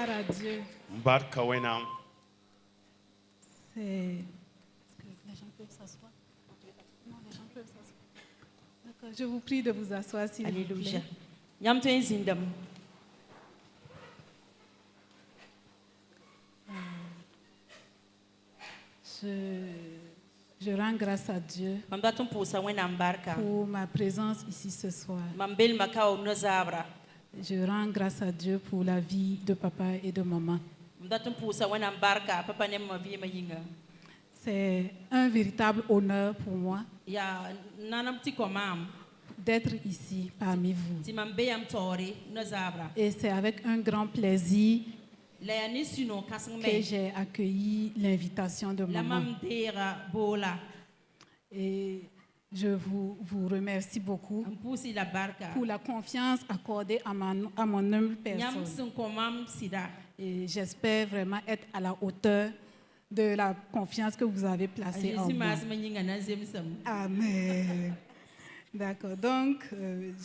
Gloire à Dieu. Mbarka wenam. C'est... Est-ce que les gens peuvent s'asseoir? Non, les gens peuvent s'asseoir. D'accord, je vous prie de vous asseoir s'il vous Alléluia. plaît. Nyam to zindam. Je rends grâce à Dieu Mamdatum pusa wenam barka. pour ma présence ici ce soir. Mambel makao no zabra. Je rends grâce à Dieu pour la vie de papa et de maman. Mamdatum pusa wenam barka papa nem ma vie ma yinga. C'est un véritable honneur pour moi Ya nanam ti komam. d'être ici parmi vous. Ti mambeyam tori no zabra. Et c'est avec un grand plaisir La yani sino kasang que me. j'ai accueilli l'invitation de La maman. mam dera bola. Et je vous remercie beaucoup Ampusi la barka. pour la confiance accordée à mon humble Nyam personne. sun komam sida. Et j'espère vraiment être à la hauteur de la confiance que vous avez placée en Ajisi moi. mas ma yinga na zemsam. Amen. D'accord. Donc,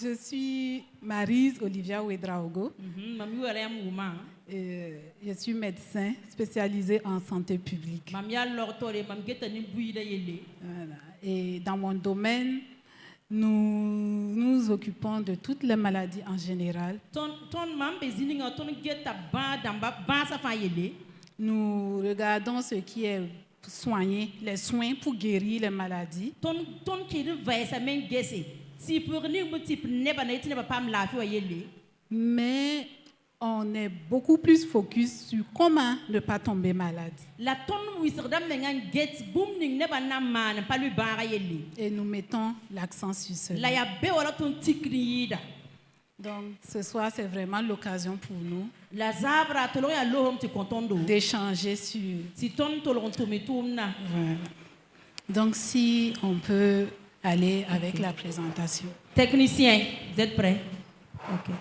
je suis Maryse Olivia Ouedraogo. Mami wala yam wuma. Je suis médecin spécialisé en santé publique. Mam ya lortore mam geta ni buida yele. Voilà. Et dans mon domaine, nous nous occupons de toutes les maladies en général. Ton mam bezininga ton geta ba damba ba sa fa yele. Nous regardons ce qui est soigné, les soins pour guérir les maladies. Ton qui va sa men gese. Si pour ni multiple neba na itina pam la fi yele. Mais on est beaucoup plus focus sur comment ne pas tomber malade. La ton wiserdam ngan get boom ning neba na man pa lui bara yele. Et nous mettons l'accent sur La cela. ya be wala ton tikrida. Donc ce soir, c'est vraiment l'occasion pour nous La zabra tolo ya lohom ti kontondo. d'échanger sur... Si ton tolo to mitumna. Voilà. Donc si on peut aller avec la présentation. Technicien, vous êtes prêts? OK.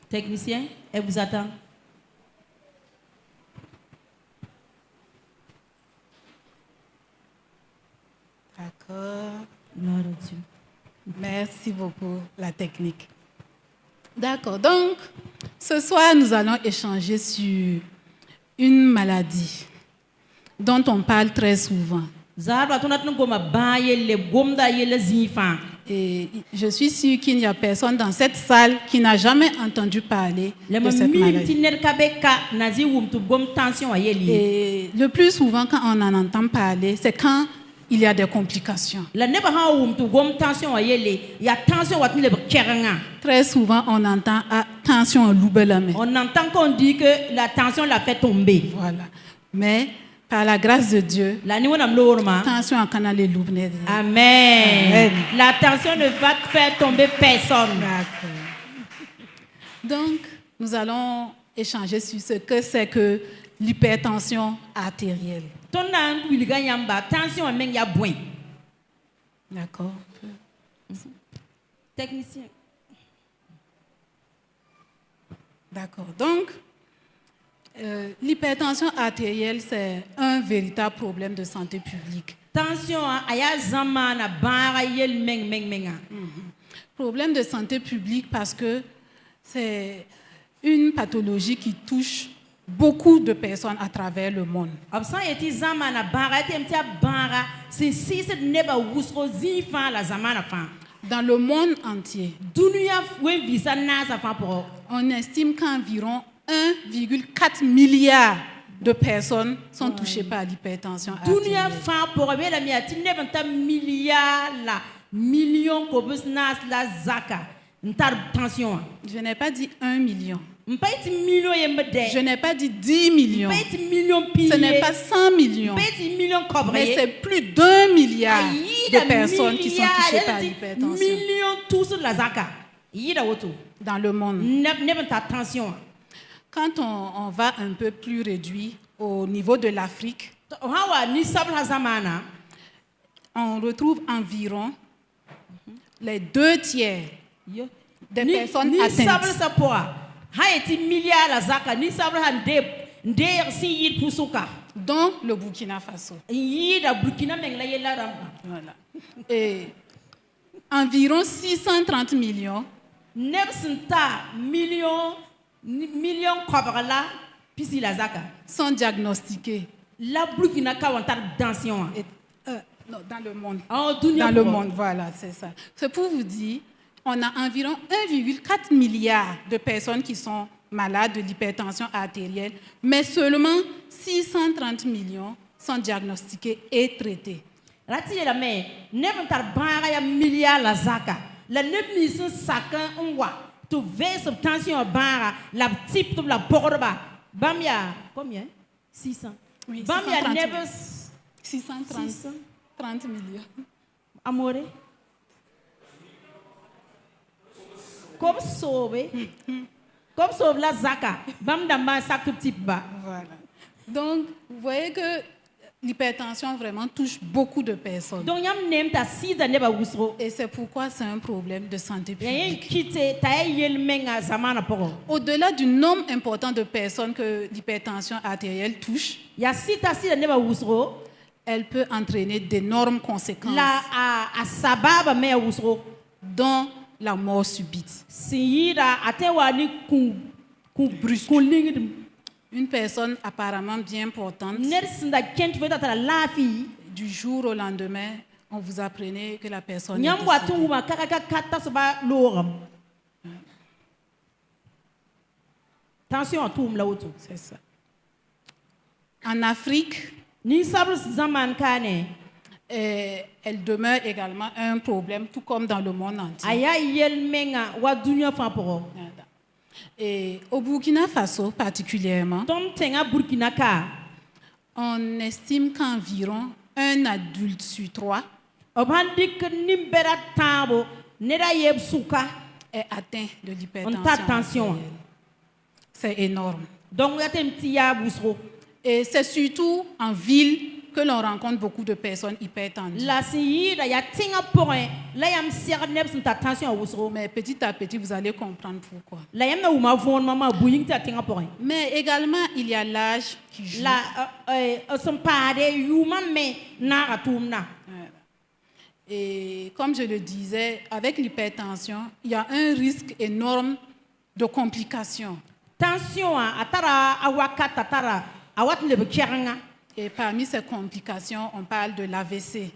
Technicien, elle vous attend. D'accord. Gloire à Dieu. Merci beaucoup, la technique. D'accord. Donc, ce soir, nous allons échanger sur une maladie dont on parle très souvent. Et je suis sûre qu'il n'y a personne dans cette salle qui n'a jamais entendu parler de cette maladie. Et le plus souvent, quand on en entend parler, c'est quand il y a des complications. Très souvent, on entend tension en loubelame. On entend qu'on dit que la tension l'a fait tomber. Voilà. Mais par la grâce de Dieu, tension en canal et loubne. Amen. La tension ne va faire tomber personne. D'accord. Donc, nous allons échanger sur ce que c'est que l'hypertension artérielle. D'accord. Technicien. D'accord. Donc, l'hypertension artérielle, c'est un véritable problème de santé publique. Tension, aya zamana bara yel meng meng menga. Problème de santé publique parce que c'est une pathologie qui touche beaucoup de personnes à travers le monde. Absent eti zamana bara eti mtia bara c'est si c'est neba wusro zifa la zamana fa. Dans le monde entier, Dunia wen visa na sa fa pour. on estime qu'environ 1,4 milliard de personnes sont touchées par l'hypertension Dunia artérielle. fa pour be la miati neba ta milliard la million kobus nas la zaka. Ntar tension. Je n'ai pas dit 1 million. Je Je n'ai pas dit 10 millions. Ce n'est pas 100 millions. Mais c'est plus d'1 milliard de personnes qui sont touchées par l'hypertension dans le monde. Quand on va un peu plus réduit au niveau de l'Afrique, on retrouve environ les 2 tiers des personnes atteintes. dont le Burkina Faso. Voilà. Et environ 630 millions sont diagnostiqués. La Burkina Faso Non, dans le monde. Dans le monde, voilà, c'est ça. C'est pour vous dire, on a environ 1,4 milliard de personnes qui sont malades de l'hypertension artérielle, mais seulement 630 millions sont diagnostiqués et traités. Rati la me ne tar bara ya milliard la zaka la ne mission sakan onwa to veille subtention bara la type la borba bamia combien 600 Oui, bamia 30 millions. Amore comme sauver la zaka bam damba sak type ba. Voilà. Donc vous voyez que l'hypertension vraiment touche beaucoup de personnes. Et c'est pourquoi c'est un problème de santé publique. Au-delà du nombre important de personnes que l'hypertension artérielle touche, elle peut entraîner d'énormes conséquences, dont la mort subite. Une personne apparemment bien portante, du jour au lendemain, on vous apprenait que la personne est décédée. C'est ça. En Afrique, elle demeure également un problème, tout comme dans le monde entier. Et au Burkina Faso particulièrement, on estime qu'environ 1 adulte sur 3 est atteint de l'hypertension. C'est énorme. Et c'est surtout en ville que l'on rencontre beaucoup de personnes hypertendues. Mais petit à petit, vous allez comprendre pourquoi. Mais également, il y a l'âge qui joue. Et comme je le disais, avec l'hypertension, il y a un risque énorme de complications. Et parmi ces complications, on parle de l'AVC.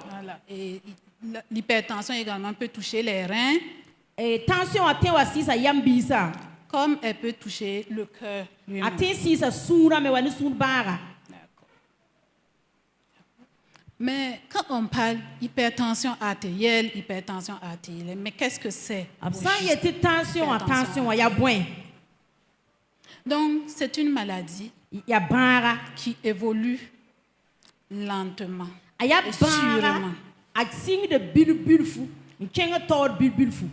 Voilà. Et l'hypertension également peut toucher les reins, comme elle peut toucher le cœur lui-même. Mais quand on parle hypertension artérielle, mais qu'est-ce que c'est? Donc, c'est une maladie qui évolue lentement et sûrement.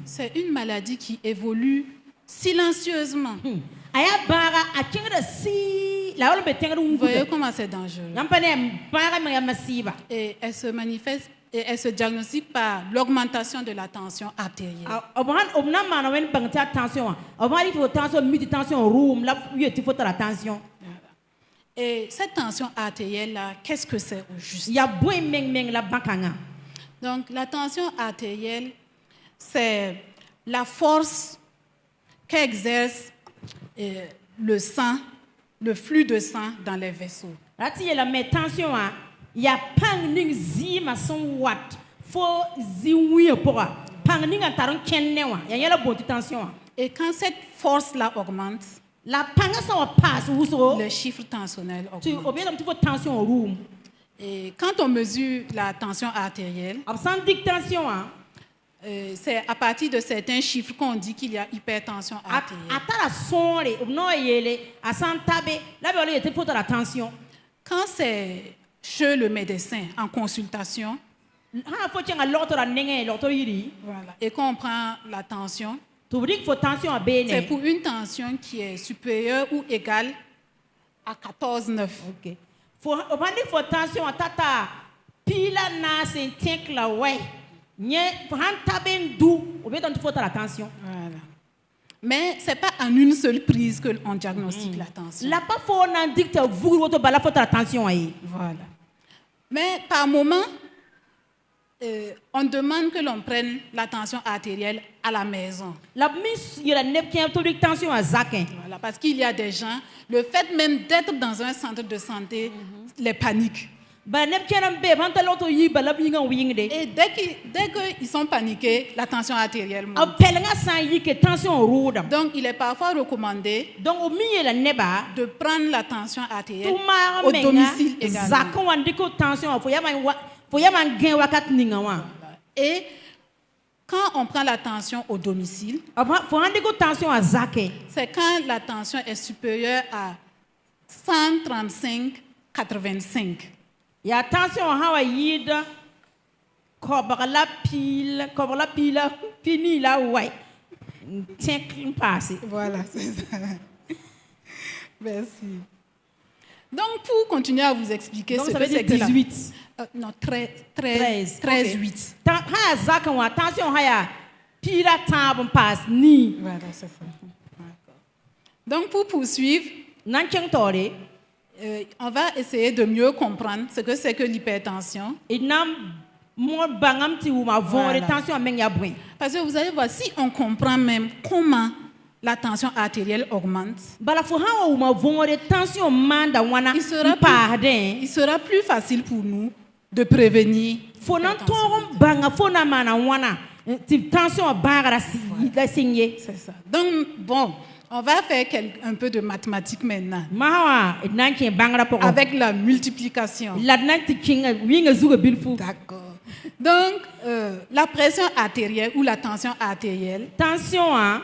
C'est une maladie qui évolue silencieusement. Vous voyez comment c'est dangereux. Et elle se manifeste et elle se diagnostique par l'augmentation de la tension artérielle. Et cette tension artérielle-là, qu'est-ce que c'est au juste? Donc, la tension artérielle, c'est la force qu'exerce le sang, le flux de sang dans les vaisseaux. Et quand cette force-là augmente, le chiffre tensionnel augmente. Et quand on mesure la tension artérielle, c'est à partir de certains chiffres qu'on dit qu'il y a hypertension artérielle. Quand c'est chez le médecin en consultation, voilà, et qu'on prend la tension, c'est pour une tension qui est supérieure ou égale à 14,9. Okay. Voilà. Mais ce n'est pas en une seule prise qu'on diagnostique la tension. La pas faut on dit que vous votre bala faut attention à y. Voilà. Mais par moment, on demande que l'on prenne la tension artérielle à la maison. La mise il y a nep qui a tension à zakin. Voilà, parce qu'il y a des gens, le fait même d'être dans un centre de santé les panique. Ba nep qui a be ban taloto yi bala binga wing de. Et dès qu'ils sont paniqués, la tension artérielle monte. Appel nga san yi que tension rouge. Donc il est parfois recommandé Donc au milieu la neba de prendre la tension artérielle tout au domicile également. Zakon wandiko tension faut ya man gain wakat ninga wa. Et quand on prend la tension au domicile, Faut wandiko tension à zaké. c'est quand la tension est supérieure à 135/85. Il y a tension hawa yida kobala pile fini là ouais. Tiens passe. Voilà, c'est ça. Merci. Donc, pour continuer à vous expliquer Donc ce ça que veut c'est dire que 18. non, 13, 8. Ha zakan wa tension haya pila tabon passe ni. Voilà, c'est ça. D'accord. Donc, pour poursuivre, Nan cheng tore. on va essayer de mieux comprendre ce que c'est que l'hypertension. Inam mo bangam ti ou ma von Voilà. tension men ya bouin. Parce que vous allez voir, si on comprend même comment la tension artérielle augmente, Bala fo ha ou ma von tension manda wana il sera plus facile pour nous de prévenir. Fo nan l'hypertension. toron banga fo na mana wana ti tension bangara si la signé. C'est ça. Donc, bon, on va faire un peu de mathématiques maintenant. Mahawa nan ki bangara pour Avec la multiplication. la nan ti kinga winga zuga bilfu. D'accord. Donc, la pression artérielle ou la tension artérielle, Tension hein.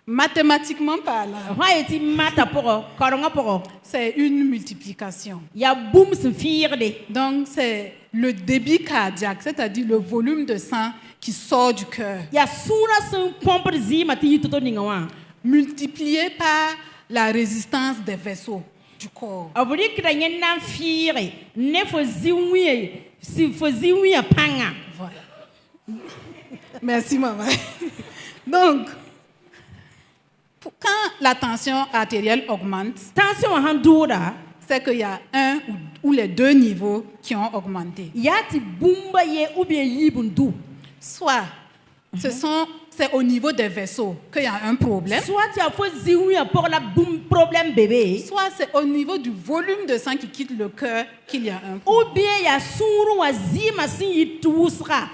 mathématiquement parlant, Ha eti mata pour koronga pour. c'est une multiplication. Ya boum se firde. Donc, c'est le débit cardiaque, c'est-à-dire le volume de sang qui sort du cœur, Ya sura sun pompe zima ti yituto ninga wa. multiplié par la résistance des vaisseaux du corps. Aburi kida nyen nan fire ne fo ziwi si fo ziwi panga. Voilà. Merci, maman. Donc, quand la tension artérielle augmente, Tension handura. c'est qu'il y a un ou les deux niveaux qui ont augmenté. Yati bumba ye ou bien yibundu. Soit c'est au niveau des vaisseaux qu'il y a un problème, Soit tu as fait ziwi pour la boum problème bébé. soit c'est au niveau du volume de sang qui quitte le cœur qu'il y a un Ou problème. bien ya suru wa zima sin yitusra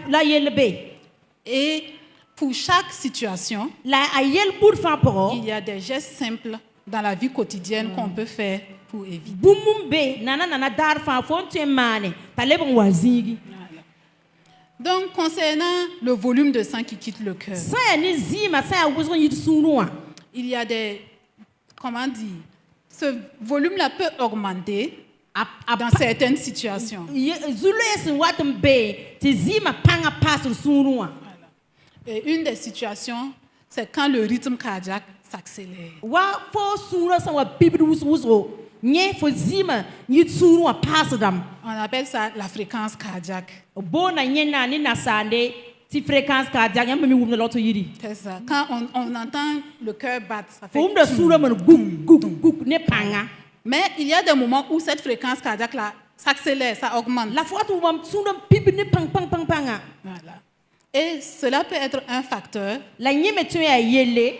la yelbe. Et pour chaque situation, La ayel bout fan pour. il y a des gestes simples dans la vie quotidienne qu'on peut faire pour éviter. Bumumbe nana dar fan fonte mane. Talebon wazigi. Donc, concernant le volume de sang qui quitte le cœur, Ça ya ni zima ça ya wuzon yitusuru. il y a des... Comment dire? Ce volume-là peut augmenter dans certaines situations. Zulu es watum be. Ti zima panga passe suru. Et une des situations, c'est quand le rythme cardiaque s'accélère. Wa fo sura sa wa bibi wuzo. Nye fo zima yitsuru wa passe dam. On appelle ça la fréquence cardiaque. Bona nyena ni nasande ti fréquence cardiaque yamba mi wumna loto yiri. C'est ça. Quand on entend le cœur battre, ça fait... Fo wumna sura man guk ne panga. Mais il y a des moments où cette fréquence cardiaque-là s'accélère, ça augmente. La fois tu wam sura bibi ne panga. Voilà. Et cela peut être un facteur La nyeme tu ya yele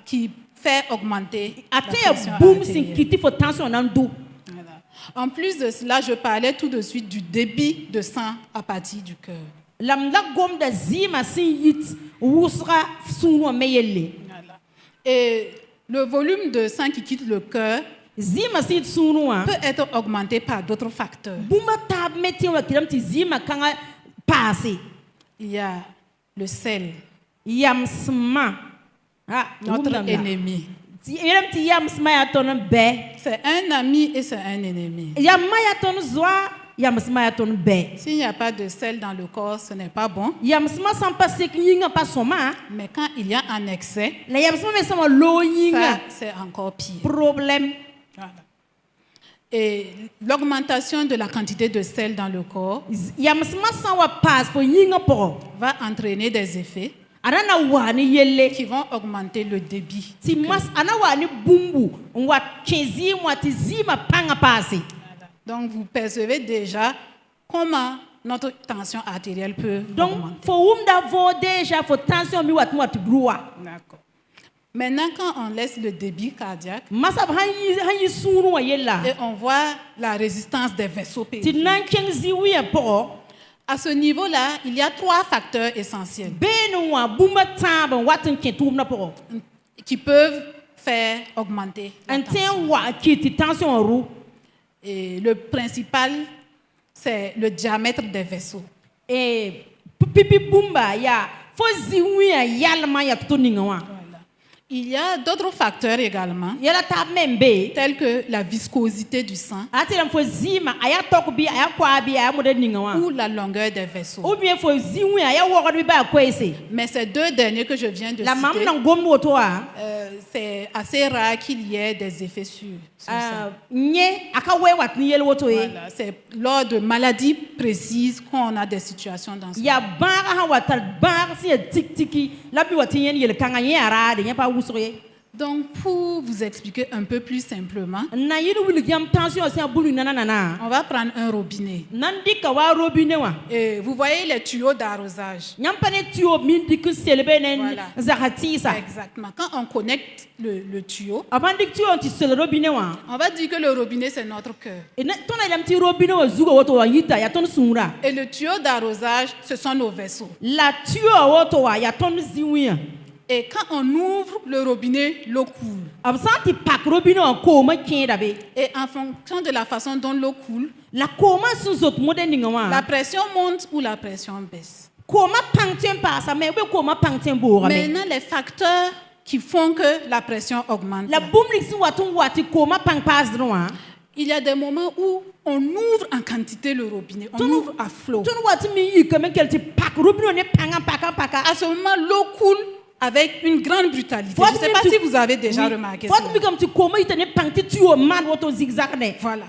qui fait augmenter la ate pression boom artérielle. sin kiti fo tension nan do. Voilà. En plus de cela, je parlais tout de suite du débit de sang à partir du cœur. Lam la gom da zima sin yit wusra sunu meyele. Voilà. Et le volume de sang qui quitte le cœur Zima sin sunu peut être augmenté par d'autres facteurs. Buma tab metti wa kiram ti zima kanga passé. Il y a le sel, Yam sma. Ah, notre ennemi. Yam ti yam sma ya ton be. C'est un ami et c'est un ennemi. Yam ma ya ton zwa, yam sma ya ton be. S'il n'y a pas de sel dans le corps, ce n'est pas bon. Yam sma sans passer kinga pas soma. Mais quand il y a un excès, La yam sma me sama lo ça, yinga. c'est encore pire. Problème. Voilà. Et l'augmentation de la quantité de sel dans le corps Yam sma sans wa passe pour yinga pour. va entraîner des effets Arana wani yelle. qui vont augmenter le débit. Ti mas ana wani bumbu. Wa kenzi mwati zima panga pasi. Donc vous percevez déjà comment notre tension artérielle peut Donc augmenter. faut d'avo déjà faut tension mi wat droit. D'accord. Maintenant, quand on laisse le débit cardiaque Masab hanyi suru wa yella. et on voit la résistance des vaisseaux Ti périphériques, nan kenzi wi po. à ce niveau-là, il y a 3 facteurs essentiels Benu wa bumba tamba watin kentum na po. qui peuvent faire augmenter la tension. Anten wa kiti tension rou. Et le principal, c'est le diamètre des vaisseaux. Et pipi bumba ya fo ziwi ya yalma ya to ninga wa. Voilà. Il y a d'autres facteurs également, Yala ta membe. tels que la viscosité du sang Ati lam fo zima aya tok bi aya kwa bi aya mode ninga wa. ou la longueur des vaisseaux. Ou bien fo ziwi aya wo bi ba kwese. Mais ces 2 derniers que je viens de La mam citer, nan gom woto a. c'est assez rare qu'il y ait des effets sur ça. Nye aka we wat ni yel woto e. Voilà, c'est lors de maladies précises qu'on a des situations dans ce Ya bara ha watal bar si tik tiki la bi wati yen yel kanga ye ara de nya pa wusroye. Donc, pour vous expliquer un peu plus simplement, Na yiru wil yam tension si abulu nana. on va prendre un robinet. Nan dika wa robinet wa. Et vous voyez les tuyaux d'arrosage. Nyam pane tuo min dik selbe nen Voilà. zakati sa. Exactement. Quand on connecte le tuyau, Avant dik tuo ti sel robinet wa. on va dire que le robinet, c'est notre cœur. E na ton ayam ti robinet wa zuga woto wa yita ya ton sunra. Et le tuyau d'arrosage, ce sont nos vaisseaux. La tuo woto wa ya ton ziwi. Et quand on ouvre le robinet, l'eau coule. Absanti pak robinet wa ko ma kien dabe. Et en fonction de la façon dont l'eau coule, La koma sun zot mode ninga wa. la pression monte ou la pression baisse. Koma pangtien pasa mais be koma pangtien bora me. Maintenant, les facteurs qui font que la pression augmente. La bumlik si watun wati koma pang pas droit. Il y a des moments où on ouvre en quantité le robinet, on ouvre à flot. Tun wati mi yi comme quel pak robinet ne panga paka. À ce moment, l'eau coule avec une grande brutalité. Je ne sais pas si vous avez déjà remarqué ça. Faut mi comme tu koma itene pangti tu o man woto zigzag ne. Voilà.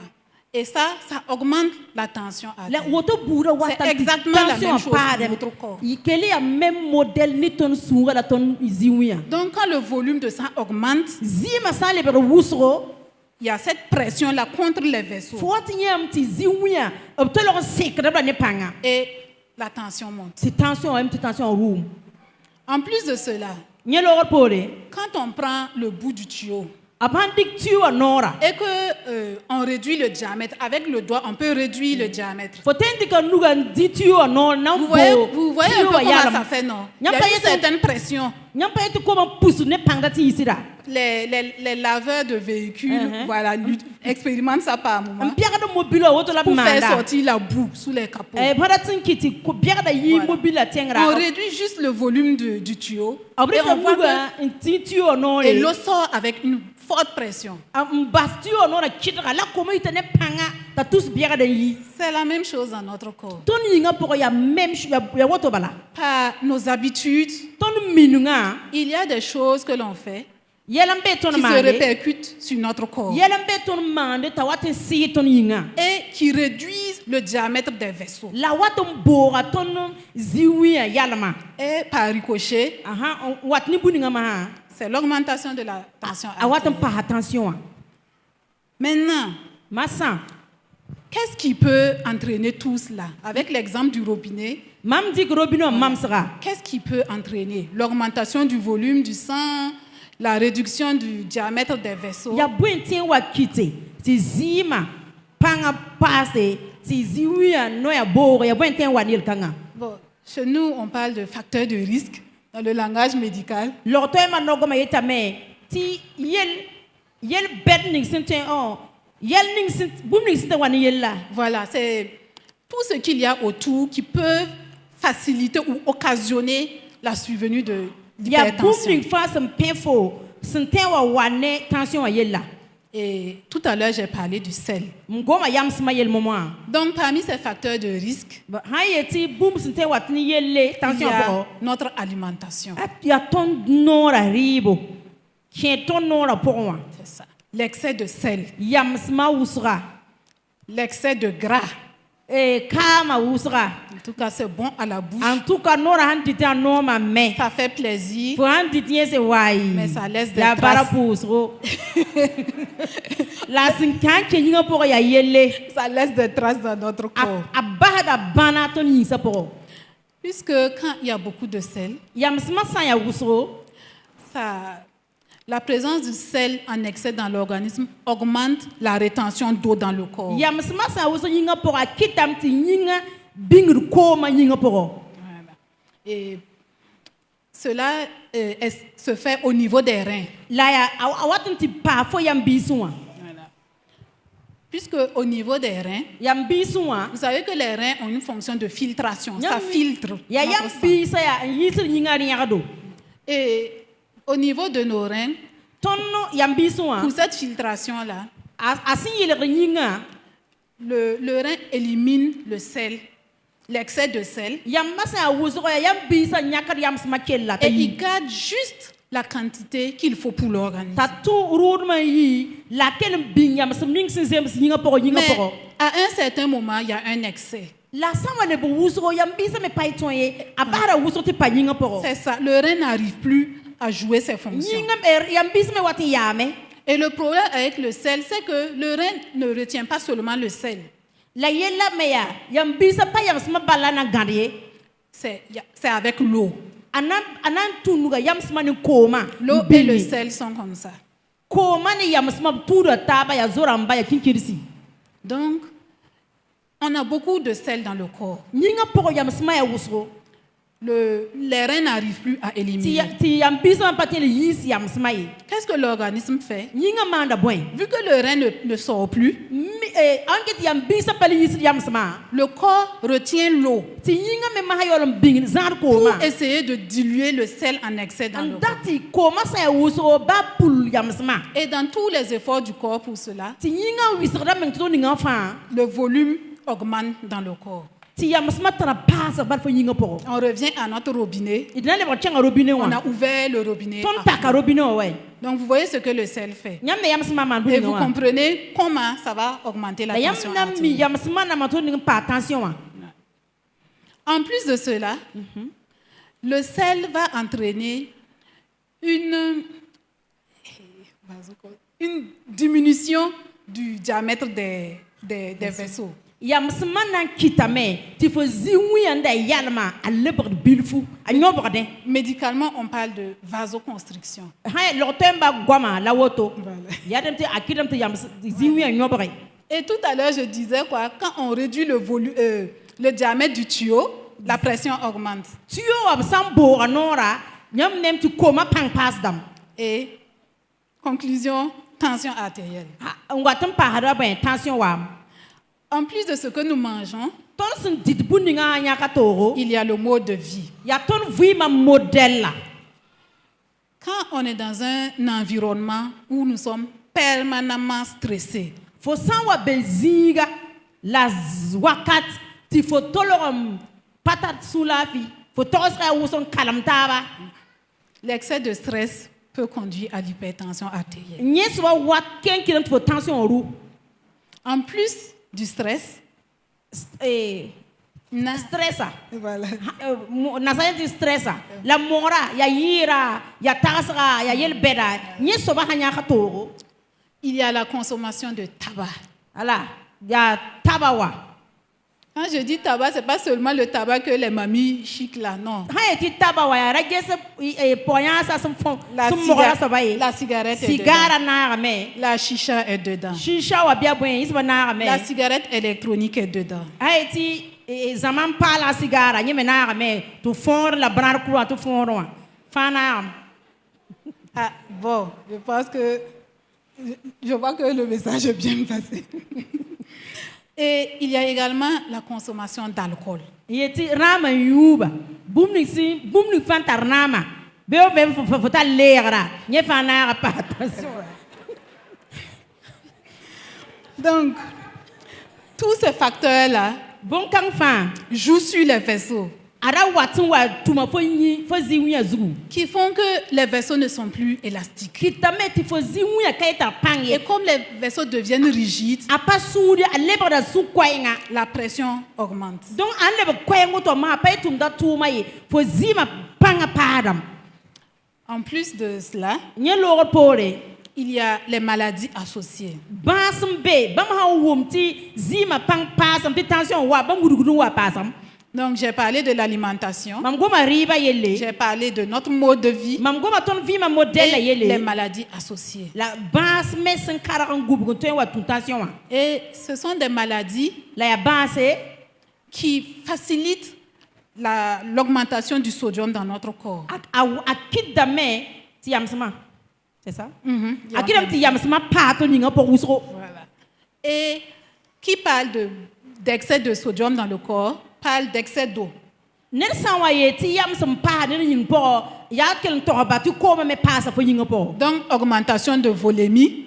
Et ça augmente la tension La artérielle. woto bura wata. C'est exactement la même chose pour votre corps. Quel est le même modèle ni ton sunga la ton ziwia. Donc, quand le volume de sang augmente, Zima sa le ber wusro. il y a cette pression-là contre les vaisseaux. Faut yam ti ziwia. Obtelo secret ne panga. Et la tension monte. C'est tension am tension room. En plus de cela, Nyelo pole. quand on prend le bout du tuyau Apandik tu o nora. et que on réduit le diamètre, avec le doigt, on peut réduire le diamètre. Faut tenter que nous dit tu o non non. Vous voyez un peu comment ça fait, non? Il y a une certaine pression. Nyam pa yetu comment pousse ne panga ti isira. Les laveurs de véhicules, voilà, expérimentent ça par moment Biaga de mobile woto la pour faire manda. sortir la boue sous les capots. Bada tinkiti ko biaga da yi Voilà. mobile la tiengra. On réduit juste le volume du tuyau Après et on voit un ti o non et le. l'eau sort avec une forte pression. Basti o non la kidra la comment itene panga ta tous biaga da yi. C'est la même chose dans notre corps. Ton yinga pour ya même ya woto bala. Par nos habitudes, Ton minunga il y a des choses que l'on fait yelam be ton qui se mande. répercutent sur notre corps Yelam be ton mande ta watin si ton yinga. et qui réduisent le diamètre des vaisseaux. La waton bora ton ziwi yalama. Et par ricochet, Aha wat ni buninga ma. c'est l'augmentation de la tension A waton artérielle. pas attention. Maintenant, Massa. qu'est-ce qui peut entraîner tout cela? Avec l'exemple du robinet, Mam dik robino mam sera. qu'est-ce qui peut entraîner? L'augmentation du volume du sang, la réduction du diamètre des vaisseaux. Ya buentien wa kite. Ti zima panga passe. Ti ziwi no ya bora ya buentien wa nil kanga. Bon, chez nous, on parle de facteurs de risque dans le langage médical. Lorto e manogo ma yeta me. Ti yel bet ning sinte on. Yel ning sinte bum ning sinte wa ni yel la. Voilà, c'est tout ce qu'il y a autour qui peut faciliter ou occasionner la survenue de Ya bum l'hypertension. ning fa sem penfo. Sinte wa wane tension wa yel la. Et tout à l'heure, j'ai parlé du sel. Ngoma yam sma yel moment. Donc, parmi ces facteurs de risque, Ha yeti bum sinte wa tni yel le il y tension a bo. notre alimentation. Ya ton nora ribo. Kien ton nora pour moi. C'est ça. L'excès de sel, Yam sma usra. l'excès de gras, e kama wusra. En tout cas, c'est bon à la bouche. En tout cas, nora han titi an noma me. Ça fait plaisir, Fo han titi se wai. mais ça laisse des Ya bara traces. pusro. La sinkan ke yinga poko ya yelle. Ça laisse des traces dans notre corps. A bahada bana to ni sa poko. Puisque quand il y a beaucoup de sel, Yam sma san ya wusro. la présence du sel en excès dans l'organisme augmente la rétention d'eau dans le corps. Yam sma san wusro yinga poko kitam ti yinga bingru koma yinga poko. Voilà. Et cela se fait au niveau des reins. La ya awatum ti pa fo yam bisuwa. Voilà. Puisque au niveau des reins, Yam bisuwa. vous savez que les reins ont une fonction de filtration. Ça Yam- filtre. Ya notre yam sang. bisa ya yisir yinga ringa do. Et au niveau de nos reins, Tonno yam bisuwa. pour cette filtration-là, Asin yile yinga. le rein élimine le sel, l'excès de sel, Yam masa wusro ya yam bisa nyakar yam sma kella ta et il yi. garde juste la quantité qu'il faut pour l'organisme. Ta tu roudma yi laquelle bing yam sming sinzem yinga poko yinga Mais poko. à un certain moment, il y a un excès. La sama ne bu wusro yam bisa me paiton ye abara wusro ti pa yinga poko. C'est ça. Le rein n'arrive plus à jouer ses fonctions. Yinga ber yam bisa me wati yame. Et le problème avec le sel, c'est que le rein ne retient pas seulement le sel. La yella meya yam bisa pa yam sma balana gandie. C'est avec l'eau. Anan tunuga yam sma ni koma. L'eau et le sel sont comme ça. Koma ni yam sma tuda taba ya zoramba ya kinkirisi. Donc, on a beaucoup de sel dans le corps. Yinga poko yam sma ya wusro. Les reins n'arrivent plus à éliminer. Ti yam bisa patin le yis yam sma yi. Qu'est-ce que l'organisme fait? Yinga manda boy. Vu que le rein ne sort plus, Anget yam bisa pali yis yam sma. le corps retient l'eau Ti yinga me mahayolom bing zar koma. pour essayer de diluer le sel en excès dans le corps. Andati koma sa wusro ba pul yam sma. Et dans tous les efforts du corps pour cela, Ti yinga wisra men to ninga fa. le volume augmente dans le corps. Ti yam sma tara pasa ba fo yinga poko. On revient à notre robinet. Idna le botchenga robinet On wa. a ouvert le robinet. Ton à taka fond. robinet ouais. Donc vous voyez ce que le sel fait. Nyam me yam sma man Et bu vous wa. comprenez comment ça va augmenter la La yam tension nam mi artérielle. yam sma na mato ninga pa attention wa. En plus de cela, le sel va entraîner une diminution du diamètre des vaisseaux. Yam sma nan kitame ti fo ziwi anda yalma alebr bilfu anyobre de. Médicalement, on parle de vasoconstriction. Ha lo temba goma la woto. Voilà. Yadem ti akidem ti yam ziwi anyobre. Et tout à l'heure, je disais quoi, quand on réduit le diamètre du tuyau, la pression augmente. Tuyo ab sambo anora nyam nem ti koma pang pas dam. Et conclusion, tension artérielle. Ngatam pa hada ben tension wa. En plus de ce que nous mangeons, Ton sun dit buninga nyaka toro. il y a le mode de vie. Ya ton vi ma modèle là. Quand on est dans un environnement où nous sommes permanemment stressés, Fo sanwa beziga la wakat ti fo tolorom patat sulafi. Fo tosra wuson kalamtaba. l'excès de stress peut conduire à l'hypertension artérielle. Nyeswa wat ken kilam fo tension roux. En plus du stress, Stressa. voilà. Nasanya di stressa. La mora ya yira ya tasra ya yel beda. Nyesoba hanya katoro. Il y a la consommation de tabac. Ala ya tabawa. Quand je dis tabac, ce n'est pas seulement le tabac que les mamies chic là, non. Haya ti tabawa ya ragese poya sa sum fon. La, Sum mora sa baye. la cigarette est Cigara dedans. na rame. La chicha est dedans. Shisha wa bia bwen isba na rame. La cigarette électronique est dedans. Haya ti zaman pa la cigara nyeme na rame. Tu fondre la brar croix tu fondre. Fana. Ah, bon, je vois que le message est bien passé. Et il y a également la consommation d'alcool. Yeti rama yuba. Bumni fantar nama. Beo be fota lera. Nye fana pa attention. Donc, tous ces facteurs-là Bon kang fan. jouent sur les vaisseaux. qui font que les vaisseaux ne sont plus élastiques. Et comme les vaisseaux deviennent rigides, la pression augmente. En plus de cela, il y a les maladies associées. Donc j'ai parlé de l'alimentation, j'ai parlé de notre mode de vie et les maladies associées. Et ce sont des maladies qui facilitent l'augmentation du sodium dans notre corps. C'est ça? Voilà. Et qui parle d'excès de sodium dans le corps parle d'excès d'eau. Donc, augmentation de volémie.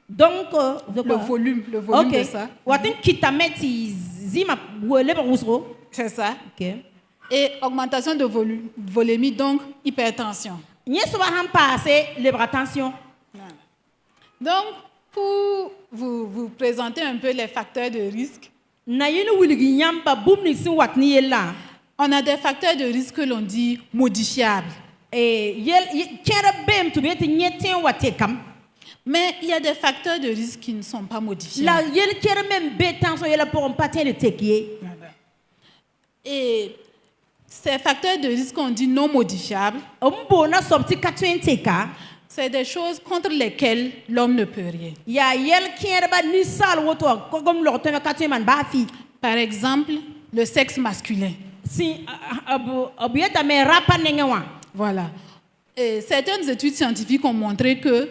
Donc, le volume de ça. C'est ça. Okay. Et augmentation de volémie, donc hypertension. Donc, pour vous présenter un peu les facteurs de risque, on a des facteurs de risque que l'on dit modifiables. Mais il y a des facteurs de risque qui ne sont pas modifiables. Et ces facteurs de risque qu'on dit non modifiables, c'est des choses contre lesquelles l'homme ne peut rien. Par exemple, le sexe masculin. Voilà. Et certaines études scientifiques ont montré que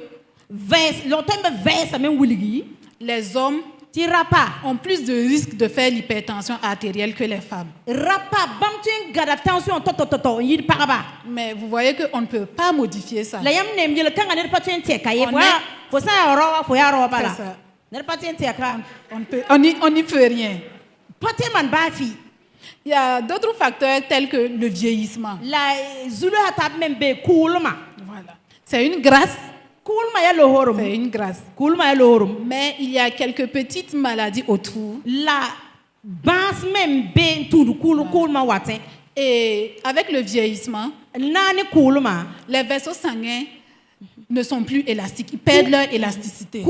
les hommes ont plus de risques de faire l'hypertension artérielle que les femmes. Mais vous voyez qu'on ne peut pas modifier ça. On n'y peut rien. Il y a d'autres facteurs tels que le vieillissement. Voilà. C'est une grâce. C'est une grâce. Mais il y a quelques petites maladies autour. Et avec le vieillissement, les vaisseaux sanguins ne sont plus élastiques. Ils perdent leur élasticité.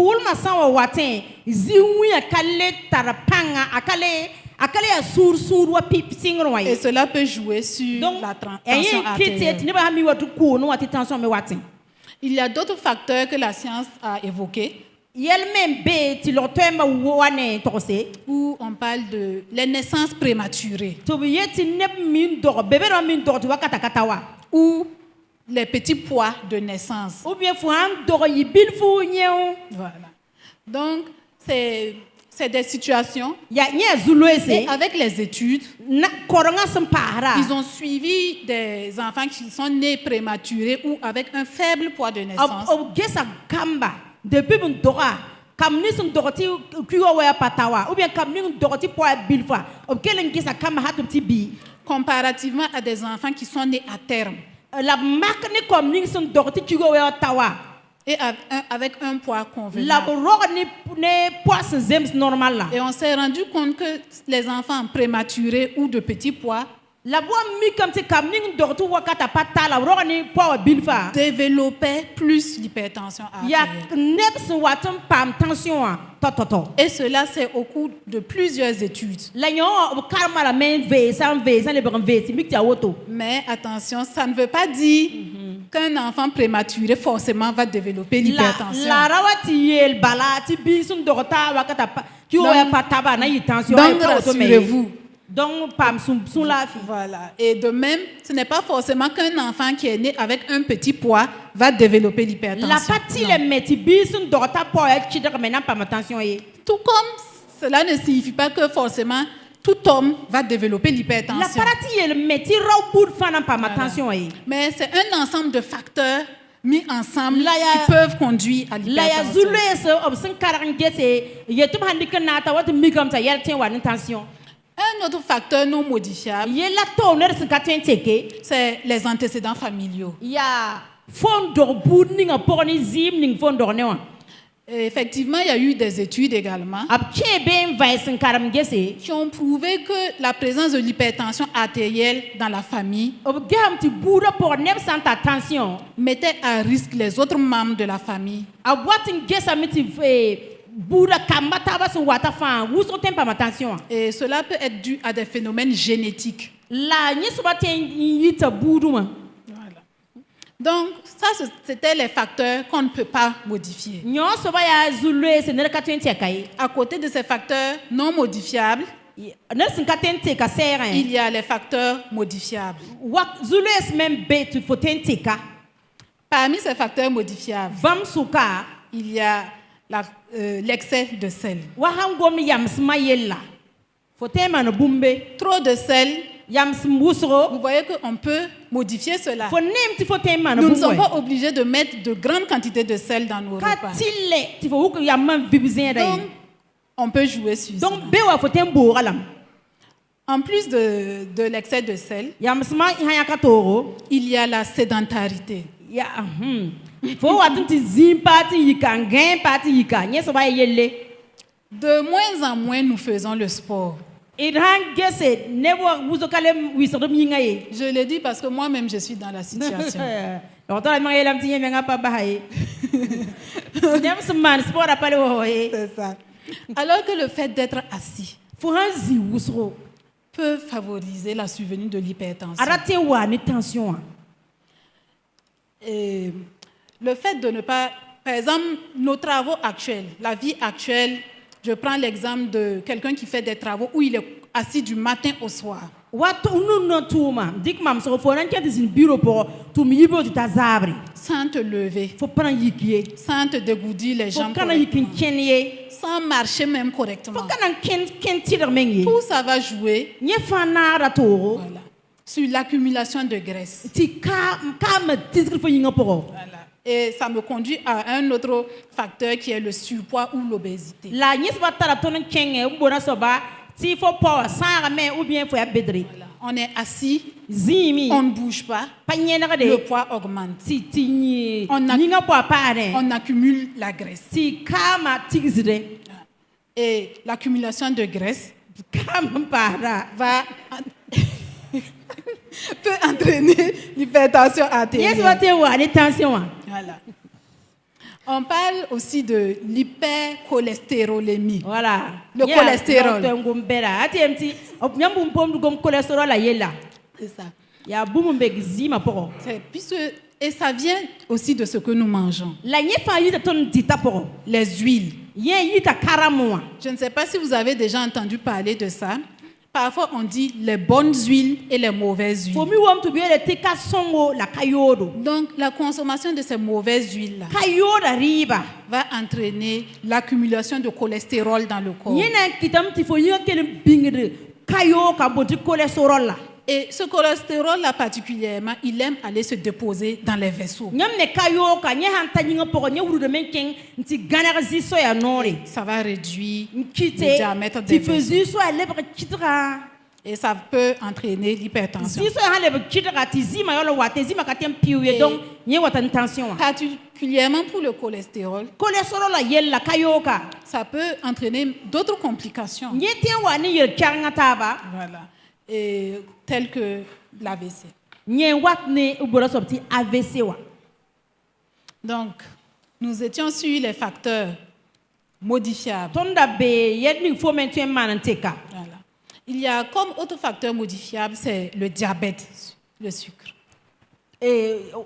Et cela peut jouer sur la tension artérielle. Il y a d'autres facteurs que la science a évoqués, où on parle de les naissances prématurées, ou les petits poids de naissance. Voilà. Donc, c'est des situations. Et avec les études, ils ont suivi des enfants qui sont nés prématurés ou avec un faible poids de naissance. Comparativement à des enfants qui sont nés à terme. Et avec un poids convenable. Et on s'est rendu compte que les enfants prématurés ou de petits poids développaient plus l'hypertension artérielle. Et cela, c'est au cours de plusieurs études. Mais attention, ça ne veut pas dire qu'un enfant prématuré forcément va développer l'hypertension. Donc rassurez-vous. Voilà. Et de même, ce n'est pas forcément qu'un enfant qui est né avec un petit poids va développer l'hypertension. Tout comme cela ne signifie pas que forcément tout homme va développer l'hypertension. Mais c'est un ensemble de facteurs mis ensemble qui peuvent conduire à l'hypertension. Un autre facteur non modifiable, Yella to ne sin katen teke. c'est les antécédents familiaux. Ya fondor bud ninga porni zim ning fondor ne wa. Et effectivement, il y a eu des études également Abche ben vai sin karam gese. qui ont prouvé que la présence de l'hypertension artérielle dans la famille Obgam ti buda por neb santa tension. mettait à risque les autres membres de la famille. Abwatin gesa miti buda kamata ba sun wata fa wuso tempa ma tension. Et cela peut être dû à des phénomènes génétiques. La nyi suba ten yita buduma. Voilà. Donc, ça, c'était les facteurs qu'on ne peut pas modifier. Nyo suba ya zulwe se ne katen tekai. À côté de ces facteurs non modifiables, Ne sin katen teka seren. il y a les facteurs modifiables. Wak zulwe même be tu foten teka. Parmi ces facteurs modifiables, Bam suka il y a l'excès de sel. wahangom yam sma yella. Foten man bumbe. Trop de sel, Yam smusro. vous voyez qu'on peut modifier cela. Fo nem ti foten man Nous ne bumbe. sommes pas obligés de mettre de grandes quantités de sel dans nos repas. Katile ti fo wuk yam man vibzen Donc, dai. on peut jouer sur ça. Donc be wa foten boralam. En plus de l'excès de sel, Yam sma hanya katoro. il y a la sédentarité. Ya Fo watun ti zim parti yika ngin parti yika. Nye so ba yelle. De moins en moins, nous faisons le sport. Idhan gese nebo wuzo kalem wisodom yingaye. Je le dis parce que moi-même, je suis dans la situation. Docteur ma yelam ti yemenga pa bahaye. Nyam sman sport apale wo he. C'est ça. Alors que le fait d'être assis Fo hanzi wusro. peut favoriser la survenue de l'hypertension. Arate wa ni tension. Et le fait de ne pas... Par exemple, nos travaux actuels, la vie actuelle, je prends l'exemple de quelqu'un qui fait des travaux où il est assis du matin au soir. Wat unu no tuma. Dik mam so fo nan kenti sin bureau pour tu mi yibo ti tazabri. Sans te lever, Fo pran yikie. sans te dégourdir les Fo jambes kana correctement, yikin kenye. sans marcher même Fo correctement. kana ken tirer mengi. Tout ça va jouer Nye fana ratoro. voilà, sur l'accumulation de graisse. Ti ka me tisgri fo yinga poro. Voilà. Et ça me conduit à un autre facteur qui est le surpoids ou l'obésité. La nye sba tara tonen kenge mbona soba ti fo power sara me ou bien fo ya bedri. Voilà. On est assis, Zimi. on ne bouge pas, Pa nye na le de. poids augmente. Ti nyi. On a- Nyinga po apare. On accumule la graisse. Ti kama tigzre. Et l'accumulation de graisse Kama para. va peut entraîner l'hypertension Yes, artérielle. what you want, attention. Voilà. On parle aussi de l'hypercholestérolémie. Voilà. Le cholestérol. Cholestérol la yella. C'est ça. Ya boum beg zima poro. Et ça vient aussi de ce que nous mangeons. La nye fa yita ton dita poro. Les huiles. Yen yita karamoa. Je ne sais pas si vous avez déjà entendu parler de ça. Parfois, on dit les bonnes huiles et les mauvaises For huiles. me wam to be le tika songo la kayodo. Donc, la consommation de ces mauvaises huiles-là Kayoda riba. va entraîner l'accumulation de cholestérol dans le corps. Yena kitam ti fo yinga kele bingre. Kayo ka boti cholestérol la. Et ce cholestérol-là particulièrement, il aime aller se déposer dans les vaisseaux. Nyam ne kayo ka nye hanta yinga poro nye wuru de menken nti ganar ziso ya nore. Ça va réduire le Kite diamètre des ti vaisseaux. faisait so a lebre kitra. Et ça peut entraîner l'hypertension. Ziso ya lebre kitra ti zima yolo wate zima katem piwe donc nye wata tension. Particulièrement pour le cholestérol, Cholestérol la yella kayo ka. ça peut entraîner d'autres complications. Nye tien wa ni yer karanga taba. Voilà. Et telles que l'AVC. Nye wat ne ubora sobti AVC wa. Donc, nous étions sur les facteurs modifiables. Tonda be yedni fo mentuen mananteka. Voilà. Il y a comme autre facteur modifiable, c'est le diabète, le sucre.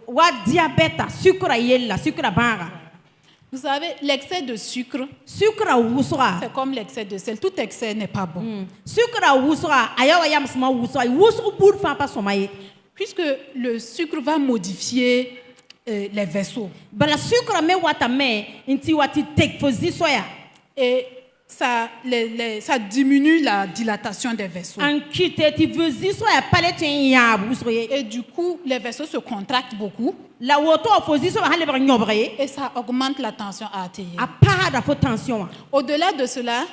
Wa diabète sucre yella sucre banga. Vous savez, l'excès de sucre, Sucre wusra. c'est comme l'excès de sel. Tout excès n'est pas bon. Sucre wusra ayawa yam sma wusra. Wusru bur fa pa somaye. Puisque le sucre va modifier les vaisseaux. Bala sucre me wata me inti wati tek fo zisoya. Et ça diminue la dilatation des vaisseaux. An kite ti fo zisoya paletin ya wusroye. Et du coup, les vaisseaux se contractent beaucoup La woto fo zisoya hale bar nyobre. et ça augmente la tension artérielle. A pas de tension. Au-delà de cela,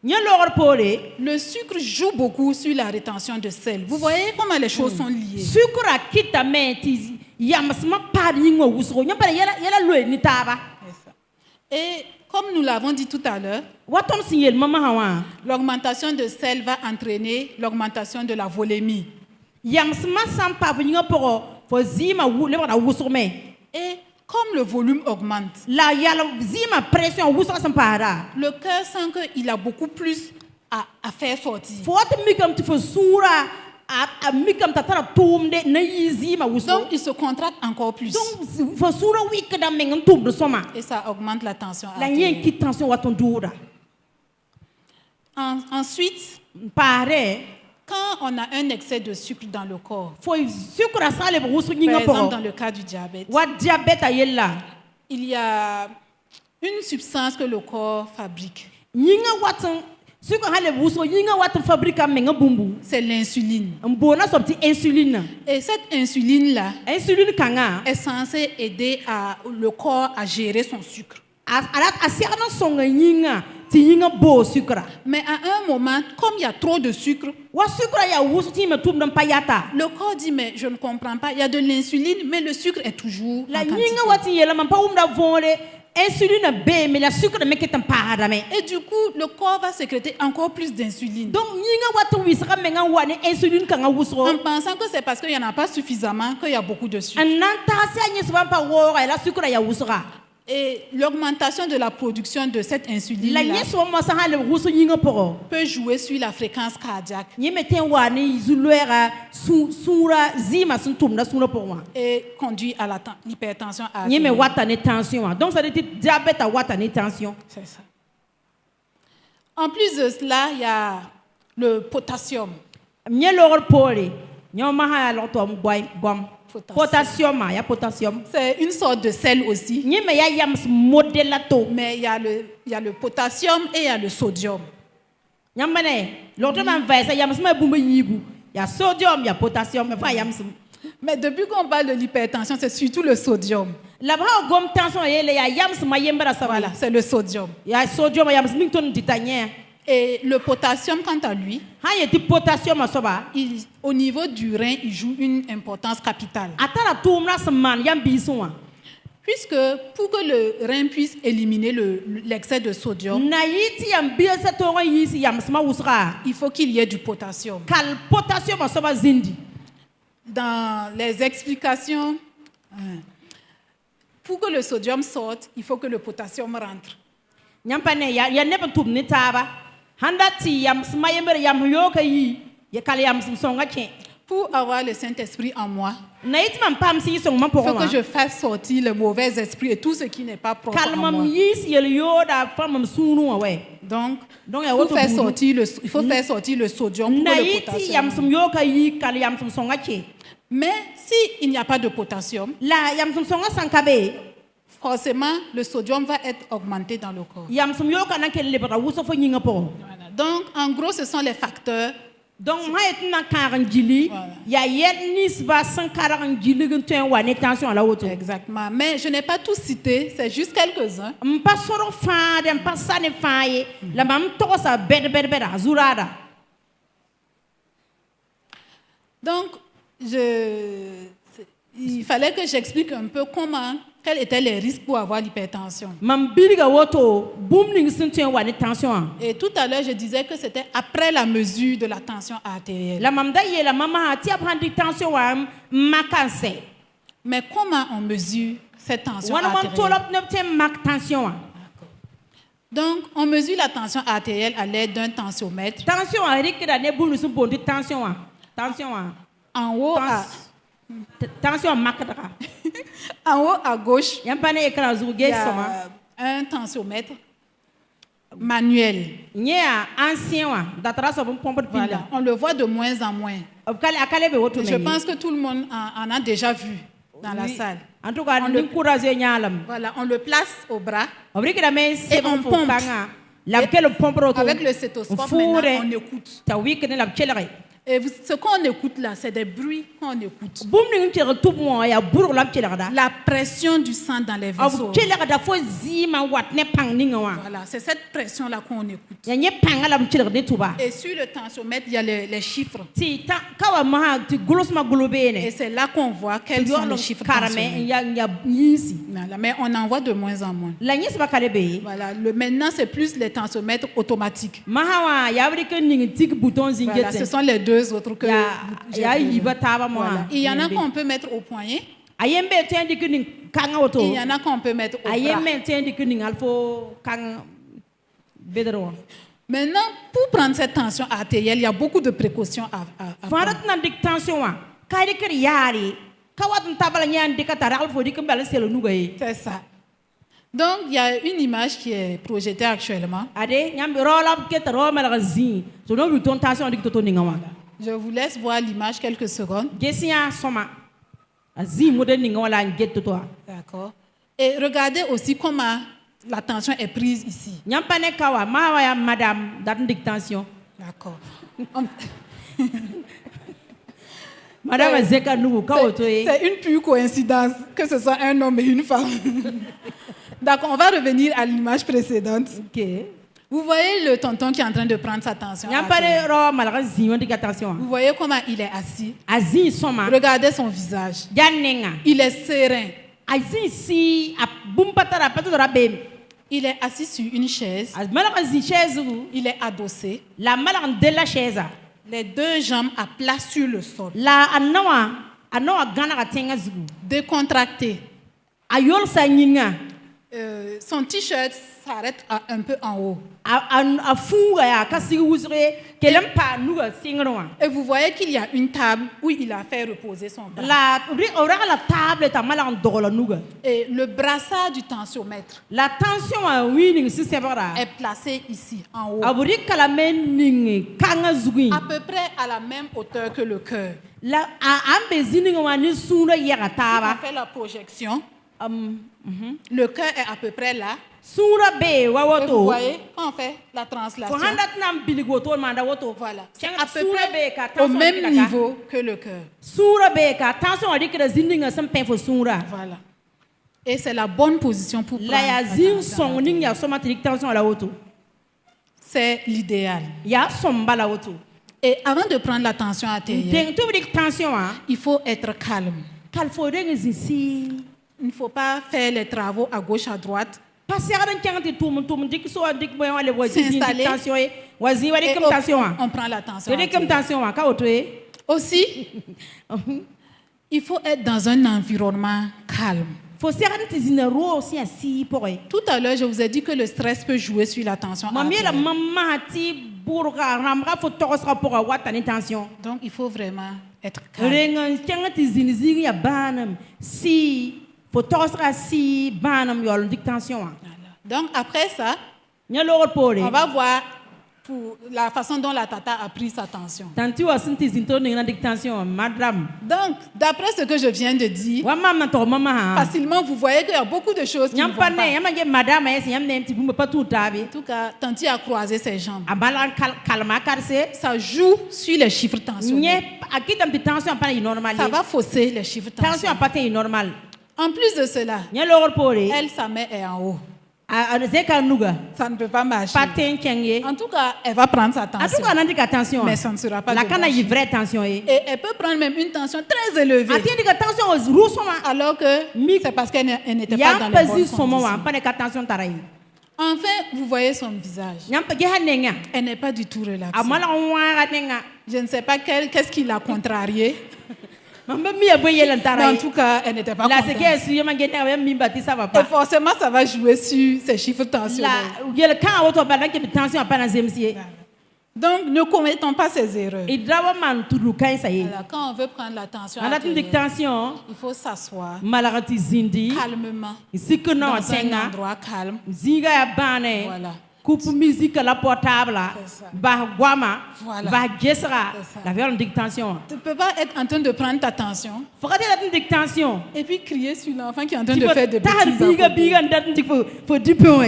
Le sucre joue beaucoup sur la rétention de sel. Vous voyez comment les choses sont liées. Et comme nous l'avons dit tout à l'heure, l'augmentation de sel va entraîner l'augmentation de la volémie. Et comme le volume augmente, le cœur sent qu'il a beaucoup plus à faire sortir. Donc il se contracte encore plus. Et ça augmente la tension artérielle. Ensuite, quand on a un excès de sucre dans le corps, par exemple dans le cas du diabète, il y a une substance que le corps fabrique. C'est l'insuline. Et cette insuline-là est censée aider le corps à gérer son sucre. Mais à un moment, comme il y a trop de sucre, le corps dit, mais je ne comprends pas, il y a de l'insuline, mais le sucre est toujours en quantité. Et du coup, le corps va sécréter encore plus d'insuline. En pensant que c'est parce qu'il n'y en a pas suffisamment qu'il y a beaucoup de sucre. Et l'augmentation de la production de cette insuline peut jouer sur la fréquence cardiaque et conduire à l'hypertension artérielle. Donc ça veut dire diabète à tension. C'est ça. En plus de cela, il y a le potassium. Potassium. C'est une sorte de sel aussi. Mais il y a le potassium et il y a le sodium. Il y a sodium, il y a potassium. Mais depuis qu'on parle de l'hypertension, c'est surtout le sodium. Voilà, c'est le sodium. Et le potassium, quant à lui, au niveau du rein, il joue une importance capitale. Puisque pour que le rein puisse éliminer l'excès de sodium, il faut qu'il y ait du potassium. Dans les explications, pour que le sodium sorte, il faut que le potassium rentre. Pour avoir le Saint-Esprit en moi, il faut que je fasse sortir le mauvais esprit et tout ce qui n'est pas propre en moi. Donc, il faut faire sortir le sodium pour le potassium. Mais s'il n'y a pas de potassium, forcément, le sodium va être augmenté dans le corps. Voilà. Donc, en gros, ce sont les facteurs. Donc, exactement. Mais je n'ai pas tout cité, c'est juste quelques-uns. Donc, il fallait que j'explique un peu quels étaient les risques pour avoir l'hypertension. Et tout à l'heure, je disais que c'était après la mesure de la tension artérielle. Mais comment on mesure cette tension artérielle? Donc, on mesure la tension artérielle à l'aide d'un tensiomètre. En haut, en haut à gauche, il y a un tensiomètre manuel. Voilà. On le voit de moins en moins. Je pense que tout le monde en a déjà vu dans la salle. On le place au bras et on pompe. Avec le stéthoscope, maintenant, on écoute. Et ce qu'on écoute là, c'est des bruits qu'on écoute. Boum ni ngin tout bon ya buru lam da. La pression du sang dans les vaisseaux. Ab da fo zima wat ne pang ni wa. Voilà, c'est cette pression-là qu'on écoute. Ya nye pang lam ne tuba. Et sur le tensiomètre, il y a les chiffres. Si ta kawa ma ti gulos ma gulobene. Et c'est là qu'on voit quels sont les chiffres tensiomètres. Ya yisi. Voilà, mais on en voit de moins en moins. La nyesi ba kalebe. Voilà, maintenant c'est plus les tensiomètres automatiques. Mahawa ya bri ke ni tik bouton zingete. Voilà, ce sont les deux autres que voilà. Il y en a qu'on peut mettre au poignet. Il y en a qu'on peut mettre au bras. Maintenant, pour prendre cette tension artérielle, il y a beaucoup de précautions à prendre. C'est ça. Donc, il y a une image qui est projetée actuellement. Je vous laisse voir l'image quelques secondes. D'accord. Et regardez aussi comment la tension est prise ici. D'accord. Madame c'est une pure coïncidence que ce soit un homme et une femme. D'accord, on va revenir à l'image précédente. Okay. Vous voyez le tonton qui est en train de prendre sa tension. Vous voyez comment il est assis. Regardez son visage. Il est serein. Il est assis sur une chaise. Il est adossé. Les deux jambes à plat sur le sol. Décontracté. Son t-shirt s'arrête un peu en haut. Et vous voyez qu'il y a une table où il a fait reposer son bras. Et le brassard du tensiomètre est placé ici, en haut. À peu près à la même hauteur que le cœur. On a fait la projection. Le cœur est à peu près là. Et vous voyez, quand on fait la translation, voilà. C'est à peu près au même niveau que le cœur. Voilà. Et c'est la bonne position pour prendre la tension. C'est l'idéal. Et avant de prendre la tension artérielle, il faut être calme. Il ne faut pas faire les travaux à gauche, à droite. S'installer. Et on prend la tension. Aussi, il faut être dans un environnement calme. Tout à l'heure, je vous ai dit que le stress peut jouer sur la tension artérielle. Donc, il faut vraiment être calme. Donc après ça, on va voir pour la façon dont la tata a pris sa tension. Donc, d'après ce que je viens de dire, facilement vous voyez qu'il y a beaucoup de choses qui ne vont pas. En tout cas, Tanti a croisé ses jambes. Ça joue sur les chiffres tensionnels. Ça va fausser les chiffres tensionnels. En plus de cela, elle, sa main est en haut. Ça ne peut pas marcher. En tout cas, elle va prendre sa tension. Mais ça ne sera pas de marche. Et elle peut prendre même une tension très élevée. Alors que c'est parce qu'elle n'était pas dans les bonnes conditions. Enfin, vous voyez son visage. Elle n'est pas du tout relaxée. Je ne sais pas qu'est-ce qui l'a contrariée. Mais en tout cas, elle n'était pas contente. Et forcément, ça va jouer sur ses chiffres tensionnels. Donc, ne commettons pas ces erreurs. Voilà, quand on veut prendre la tension artérielle, il faut s'asseoir calmement dans un endroit calme. Voilà. Coupe musique la portable, bah guama, bah gessera, la violence dictation. Tu ne peux pas être en train de prendre ta tension. Faut que tu aies une dictation. Et puis crier sur l'enfant qui est en train de faire des bêtises. Faut du pain.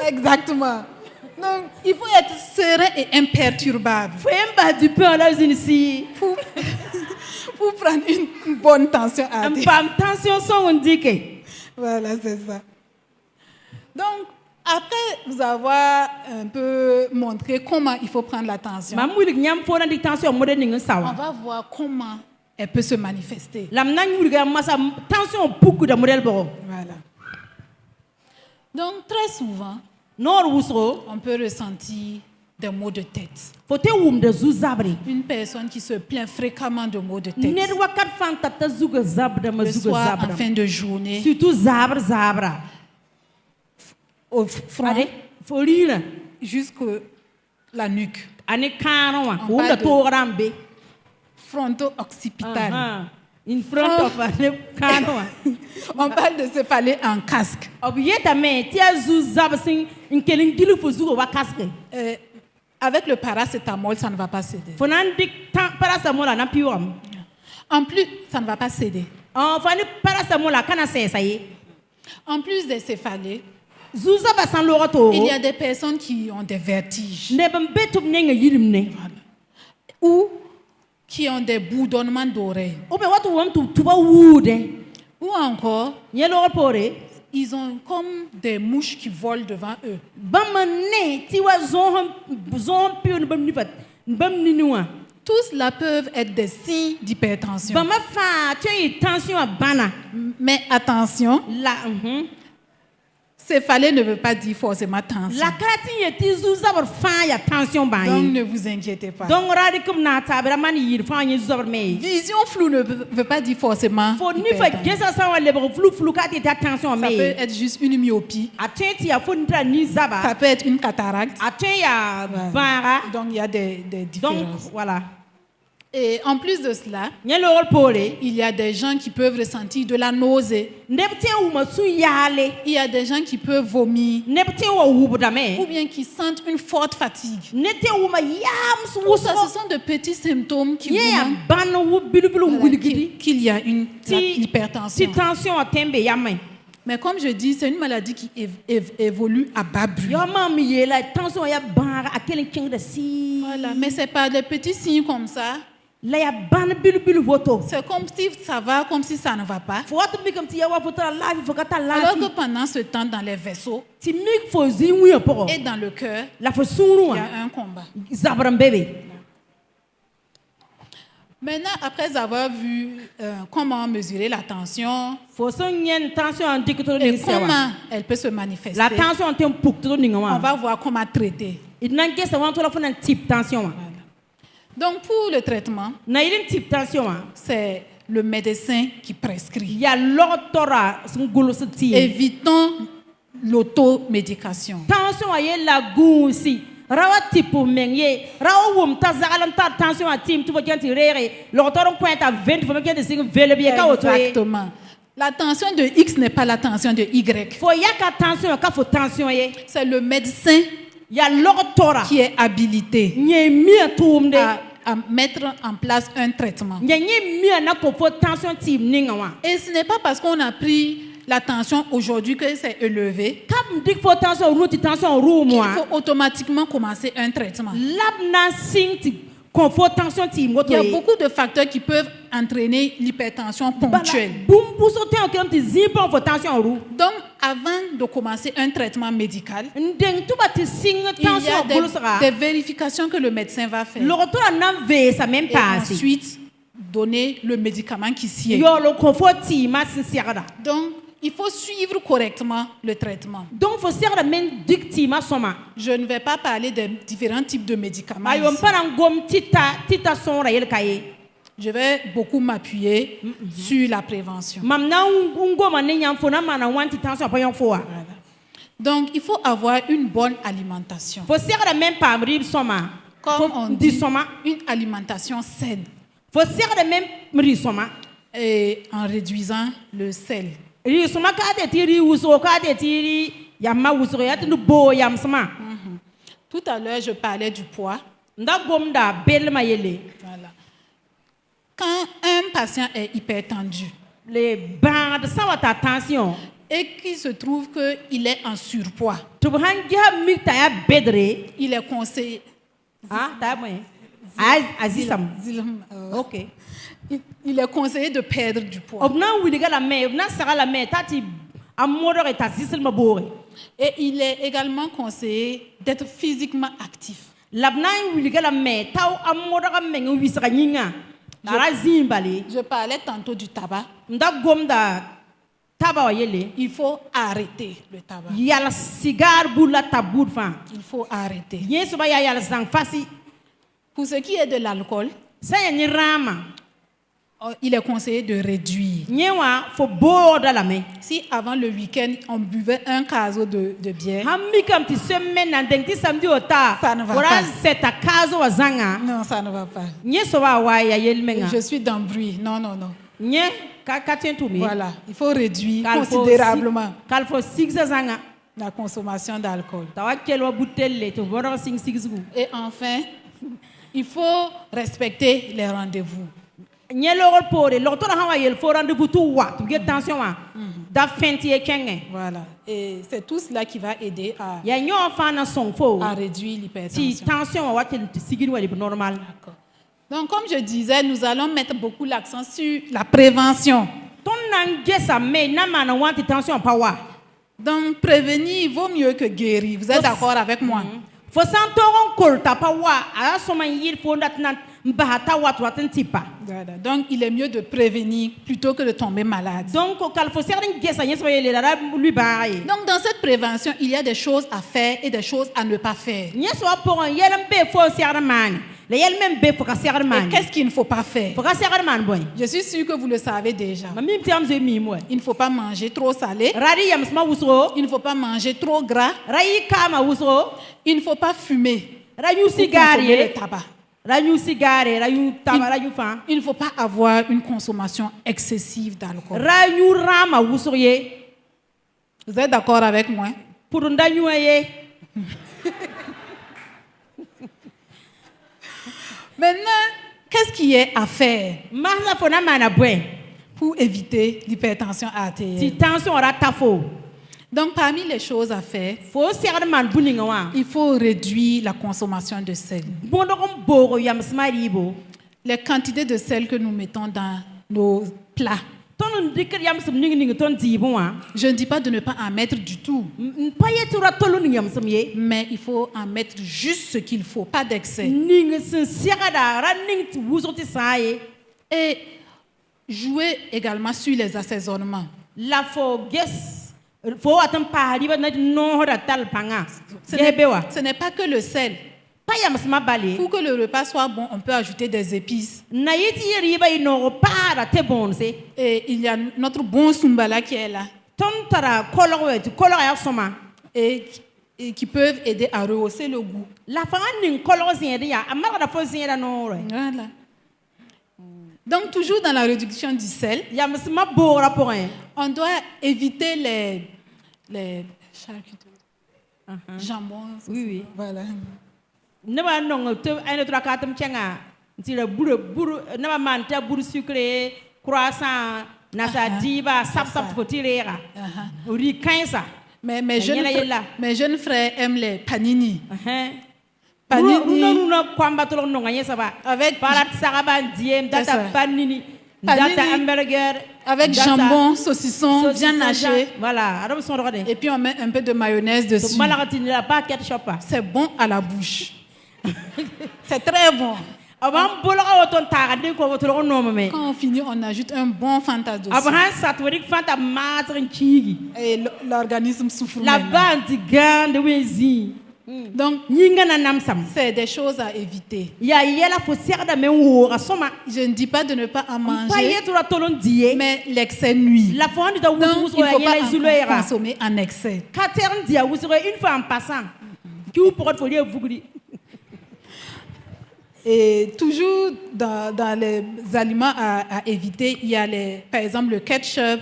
Exactement. Donc, il faut être serein et imperturbable Faut pas du peu là ici. pour prendre une bonne tension à En thé. pas tension son on dit que. Voilà, c'est ça. Donc, après vous avoir un peu montré comment il faut prendre la tension, Ma mouille nyam faut na di tension mo de ninga on sawa. va voir comment elle peut se manifester. Lam na mouille ga massa tension beaucoup de modèle bo. Voilà. Donc, très souvent, Nor wusro on peut ressentir des maux de tête. faut te wum de zuzabri. Une personne qui se plaint fréquemment de maux de tête. Ned wakat fan tata zuga zabra ma Le zuga soir, en zabra. fin de journée, Surtout zabra. au front, Allez, faut rire. jusqu'à la nuque. Ane kano wa. On Wum parle da de- to rambe. Fronto-occipital. In front of ane kano wa. On parle de céphalée en casque. Obieta me tia zuzab sin in kelin gilu fo zuga wa kaske. Avec le paracétamol, ça ne va pas céder. Fo nan dik paracetamol na piwam. En plus, ça ne va pas céder. Fani paracetamol kana sesaye. En plus des céphalées, Zuzaba san lorato. il y a des personnes qui ont des vertiges Ne ben betup nenga yirimne. ou qui ont des bourdonnements d'oreilles. Obe watu wam tu tuba wude. Ou encore, Yelo pore. ils ont comme des mouches qui volent devant eux. Bamane tiwa zon pion bam nifat. Bam ninuwa. Tous cela peuvent être des signes d'hypertension. Bama fa tu tension a bana. Mais attention, La céphalée ne veut pas dire forcément tension. la karati yeti zuzabar fa ya tension ba Donc yi. ne vous inquiétez pas. Donc radikum na tabra mani yir fa yi zuzabar me. Vision floue ne veut pas dire forcément Fo ni fa hypertension. gesa sa wa le flou ka ti ta tension Ça peut me. être juste une myopie. Atenti ya fo ntra ni zaba. Ça peut être une cataracte. Atenti ya Voilà. bara. Donc il y a des Donc différences. voilà. Et en plus de cela, Nyelo pore. il y a des gens qui peuvent ressentir de la nausée. Nebte ou ma su yale. Il y a des gens qui peuvent vomir Nebte wa wubuda me. ou bien qui sentent une forte fatigue. Nete ou ma yam su Tout ça, wusa. ce sont de petits symptômes qui vous Yeah, montrent ban wu bilu voilà, qu'il y a Si l'hypertension. tension a tembe yamay. Mais comme je dis, c'est une maladie qui évolue à bas bruit. Yo mam yela tension ya ban a kelen king de si. Voilà. Mais c'est pas des petits signes comme ça. La ya ban bilu voto. C'est comme si ça va, comme si ça ne va pas. Faut te mi comme ti ya wa fotra la faut ka ta Alors la. que pendant ce temps, dans les vaisseaux Ti mi fo zi wi poko. et dans le cœur, La fo sunu il y wa. a un combat. Zabram bébé. Maintenant, après avoir vu comment mesurer la tension Fo son yen tension en dikto et ni sewa. comment elle peut se manifester, La tension tem puk to ni on ngwa. va voir comment traiter. Inan gesa wan to la fo nan type tension wa. Voilà. Donc, pour le traitement, Na ilin type tension wa. c'est le médecin qui prescrit. Ya lotora sun gulu su ti. Évitons l'automédication. Tension a ye la gunsi. Rawa type menye. Rawa wum ta zagalam ta tension a team tu vojanti rere. Lotora point à 20 faut bien de sing vele bien ka oto. Exactement. La tension de X n'est pas la tension de Y. Faut ya ka tension ka fo tension ye. C'est le médecin Ya lotora. qui est habilité Nye mi tumde. à mettre en place un traitement. Nye mi na ko fo tension team ninga wa. Et ce n'est pas parce qu'on a pris la tension aujourd'hui que c'est élevé Kam dik fo tension routi tension room qu'il wa. faut automatiquement commencer un traitement. Lab na sing ti kon fo tension team Il y a beaucoup de facteurs qui peuvent entraîner l'hypertension ponctuelle. Boum pour sauter en comme ti zipon fo tension room. Donc, avant de commencer un traitement médical, Ndeng tu ba ti sing il y a tension bolo sara. des vérifications que le médecin va faire. Le retour à nan ça même Et pas. ensuite, donner le médicament qui sied. Yo le confort ti ma sincère. Donc, il faut suivre correctement le traitement. Donc faut serre men dicti ma soma. Je ne vais pas parler des différents types de médicaments. Ayo ici. mpana ngom tita son rayel kaye. Je vais beaucoup m'appuyer sur la prévention. Mam na ngoma ne nyam fo na mana wanti tension pa yon fo. Voilà. Donc, il faut avoir une bonne alimentation. Faut serre men pa mri soma. Comme on Di dit, soma. une alimentation saine Faut serre men mri soma. et en réduisant le sel. Ri soma ka de tiri uso ka de tiri yamma uso ya tu bo yam sama. Tout à l'heure, je parlais du poids. Nda gomda bel mayele. Voilà. Quand un patient est hypertendu Les bandes sans ta tension. et qu'il se trouve qu'il est en surpoids, il est conseillé. Ok. Il est conseillé de perdre du poids. Et il est également conseillé d'être physiquement actif. Je parlais tantôt du tabac. Il faut arrêter le tabac. Il faut arrêter. Pour ce qui est de l'alcool, il est conseillé de réduire. Si avant le week-end, on buvait un caso de bière, ça ne va pas. Non, ça ne va pas. Je suis dans le bruit. Non, non, non. Voilà, il faut réduire considérablement la consommation d'alcool. Et enfin, il faut respecter les rendez-vous. Voilà, et c'est tout cela qui va aider à réduire l'hypertension. D'accord. Donc, comme je disais, nous allons mettre beaucoup l'accent sur la prévention. Donc, prévenir vaut mieux que guérir. Vous êtes d'accord avec moi? Donc, il est mieux de prévenir plutôt que de tomber malade. Donc, dans cette prévention, il y a des choses à faire et des choses à ne pas faire. Et qu'est-ce qu'il ne faut pas faire? Je suis sûre que vous le savez déjà. Il ne faut pas manger trop salé. Il ne faut pas manger trop gras. Il ne faut pas fumer ou consommer le tabac. Il ne faut pas avoir une consommation excessive d'alcool. Vous êtes d'accord avec moi? Maintenant, qu'est-ce qui est à faire pour éviter l'hypertension artérielle? Donc, parmi les choses à faire, il faut réduire la consommation de sel. Les quantités de sel que nous mettons dans nos plats. Je ne dis pas de ne pas en mettre du tout. Mais il faut en mettre juste ce qu'il faut, pas d'excès. Et jouer également sur les assaisonnements. Ce n'est pas que le sel. Pour que le repas soit bon, on peut ajouter des épices. Et il y a notre bon Sumbala qui est là. Et qui peuvent aider à rehausser le goût. Voilà. Donc, toujours dans la réduction du sel, on doit éviter les charcuteries. Jambon. Oui. Voilà. Croissant, Mais mes jeunes frères aiment les panini. Avec jambon, saucisson, viande hachée. Et puis on met un peu de mayonnaise dessus. C'est bon à la bouche. C'est très bon. Quand on finit, on ajoute un bon Fanta dessus. Et l'organisme souffre. Donc, c'est des choses à éviter. Je ne dis pas de ne pas en manger, mais l'excès nuit. Donc, il ne faut pas en consommer en excès. Et toujours dans les aliments à éviter, il y a par exemple le ketchup.